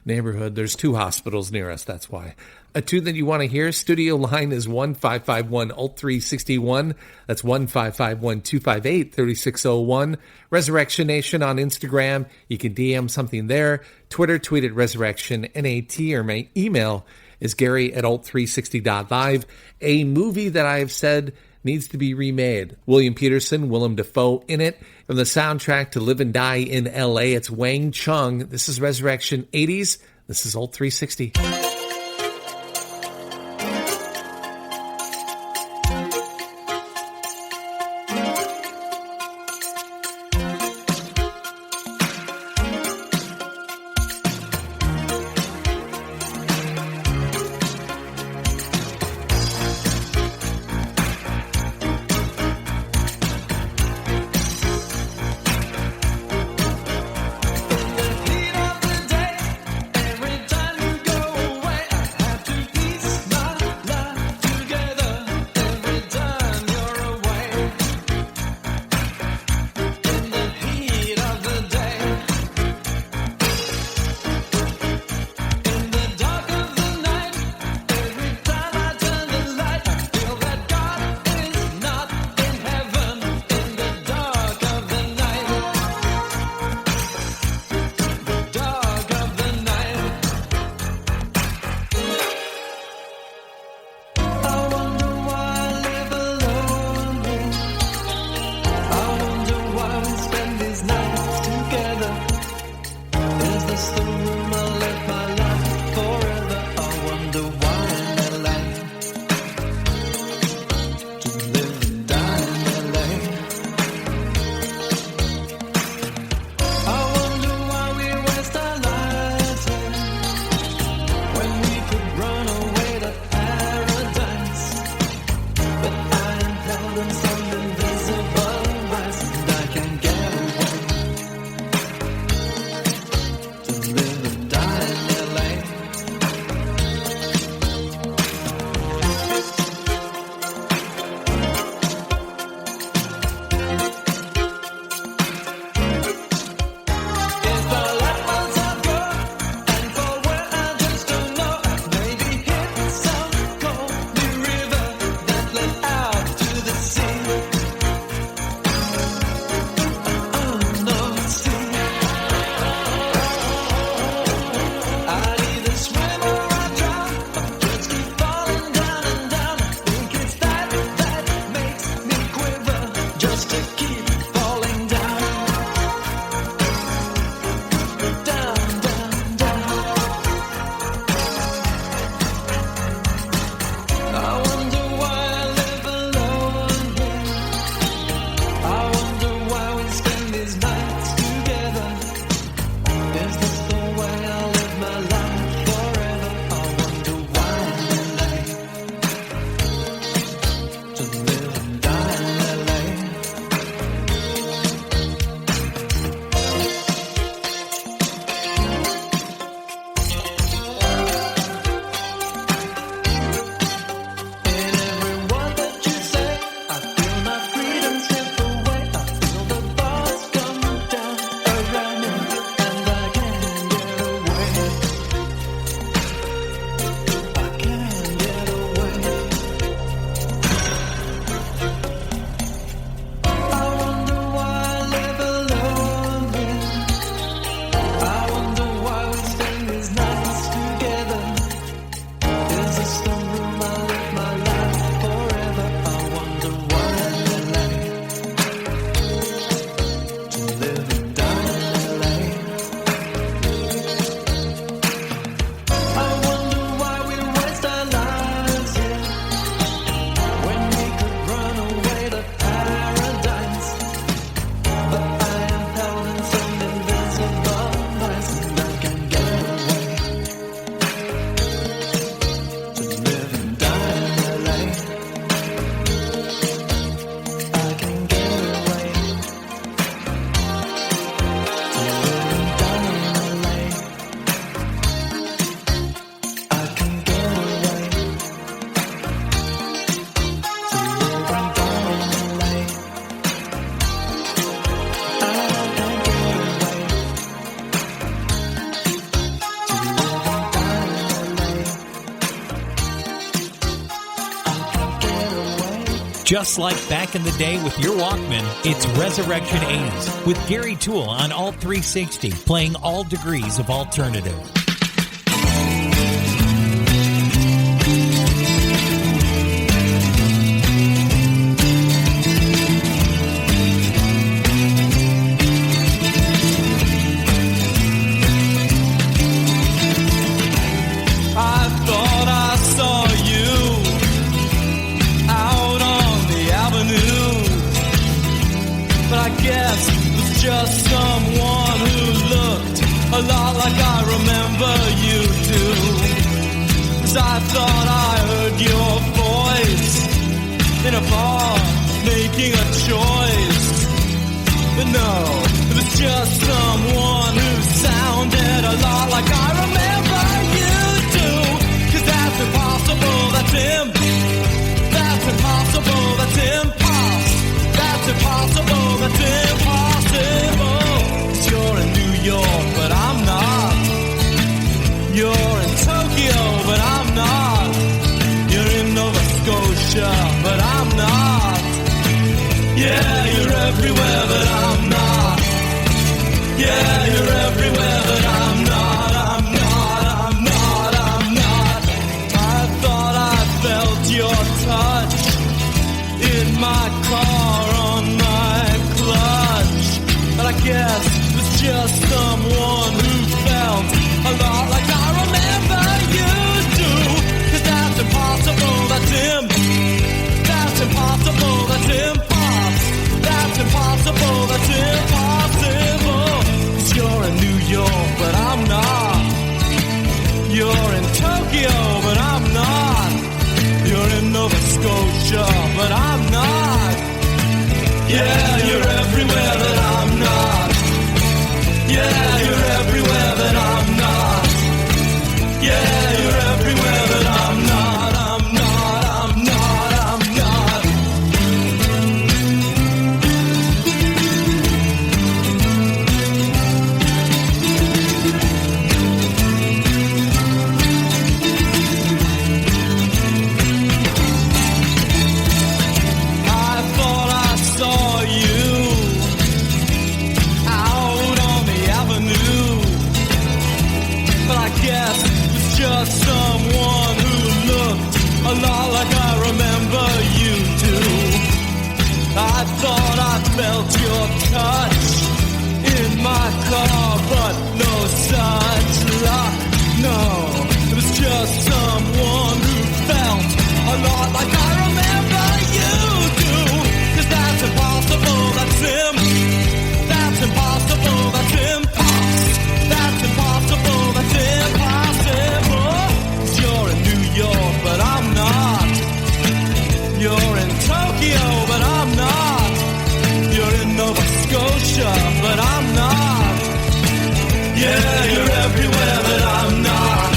S1: neighborhood. There's 2 hospitals near us, that's why. A tune that you want to hear, studio line is 1-551-ULT361. That's 1-551-258-3601. Resurrection Nation on Instagram. You can DM something there. Twitter, tweet at Resurrection NAT, or my email is Gary@alt360.live. A movie that I have said needs to be remade. William Peterson, Willem Dafoe in it. From the soundtrack to Live and Die in LA, it's Wang Chung. This is Resurrection 80s. This is Alt360.
S3: Just like back in the day with your Walkman, it's Resurrection 80s with Gary Toole on Alt 360, playing all degrees of alternative.
S6: I thought I saw you out on the avenue, but I guess it was just someone who looked a lot like I remember you do. 'Cause I thought I heard your voice in a bar making a choice, but no, it was just someone who sounded a lot like I remember you do. 'Cause that's impossible, that's him. That's impossible, that's impossible. That's impossible, that's impossible. 'Cause you're in New York, but I'm not. You're in Tokyo, but I'm not. You're in Nova Scotia, but I'm not. Yeah, you're everywhere, but I'm not. Yeah, you're everywhere, but I'm not. I'm not, I'm not, I'm not. I thought I felt your touch in my car on my clutch, but I guess it was just someone who felt a lot like I remember you do. 'Cause that's impossible, that's him. That's impossible, that's impossible. That's impossible, that's impossible. 'Cause you're in New York, but I'm not. You're in Tokyo, but I'm not. You're in Nova Scotia, but I'm not. Yeah, you're everywhere, but I'm not. Yeah, you're everywhere, but I'm not. Yeah, you're everywhere, but I'm not. I'm not, I'm not, I'm not. I thought I saw you out on the avenue, but I guess it's just someone who looked a lot like I remember you do. I thought I felt your touch in my car, but no such luck. No, it was just someone who felt a lot like I remember you do. 'Cause that's impossible, that's him. That's impossible, that's impossible. That's impossible, that's impossible. 'Cause you're in New York, but I'm not. You're in Tokyo, but I'm not. You're in Nova Scotia, but I'm not. Yeah, you're everywhere, but I'm not.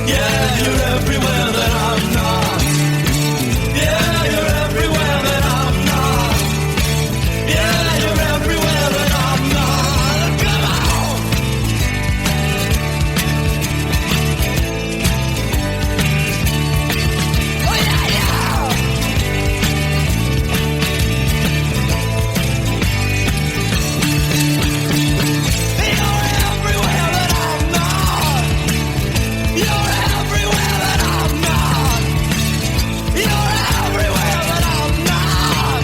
S6: Yeah, you're everywhere, but I'm not. Yeah, you're everywhere, but I'm not. Yeah, you're everywhere, but I'm not. Come on! Oh, yeah, yeah! You're everywhere, but I'm not. You're everywhere, but I'm not. You're everywhere, but I'm not.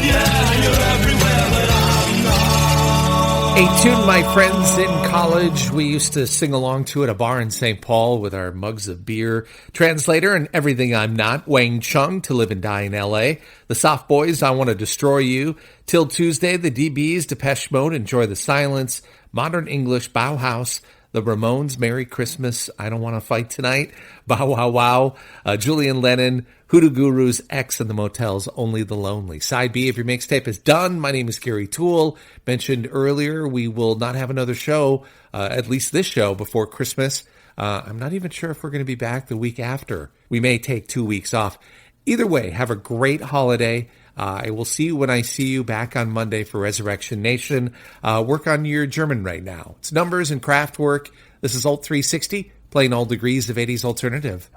S6: Yeah, you're everywhere, but I'm not.
S1: A tune my friends in college, we used to sing along to at a bar in St. Paul with our mugs of beer. Translator and Everything I'm Not, Wang Chung, To Live and Die in L.A. The Soft Boys, I Want to Destroy You. Till Tuesday, the DBs, Depeche Mode, Enjoy the Silence. Modern English, Bauhaus. The Ramones, Merry Christmas, I Don't Want to Fight Tonight. Bow Wow Wow. Julian Lennon, Hoodoo Gurus, X and the Motels, Only the Lonely. Side B, if your mixtape is done, my name is Gary Toole. Mentioned earlier, we will not have another show, at least this show, before Christmas. I'm not even sure if we're going to be back the week after. We may take 2 weeks off. Either way, have a great holiday. I will see you when I see you back on Monday for Resurrection Nation. Work on your German right now. It's numbers and craft work. This is Alt 360, playing all degrees of 80s alternative.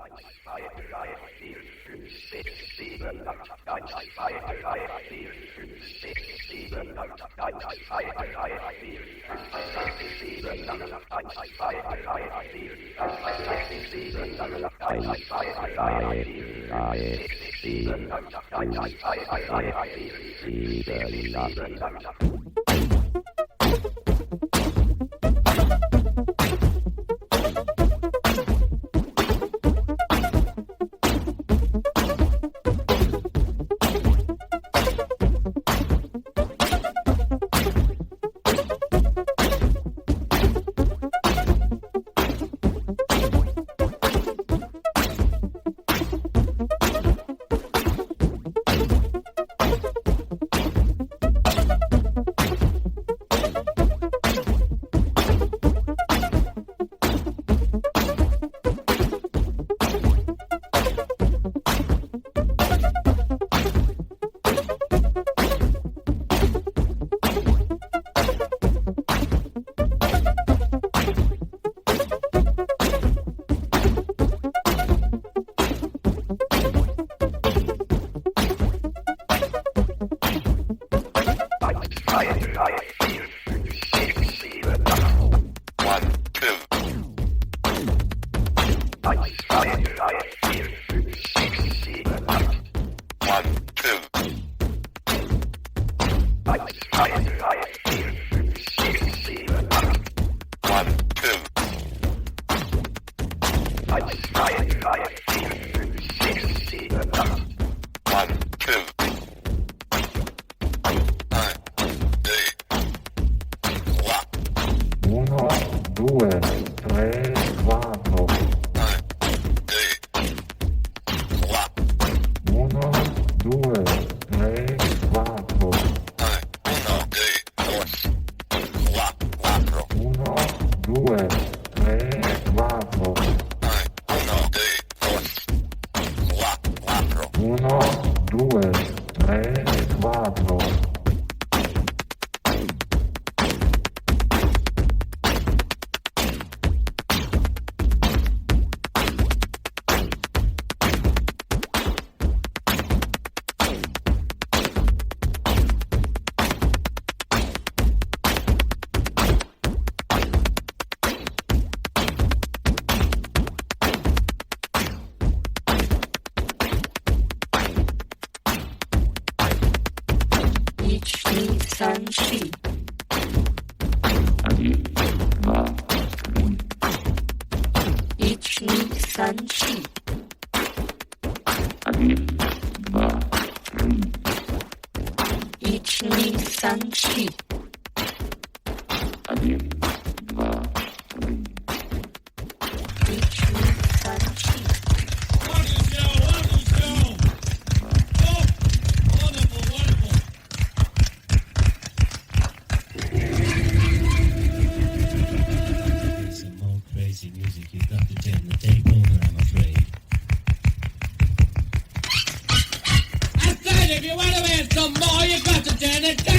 S2: If you want to have some more, you got to turn it down.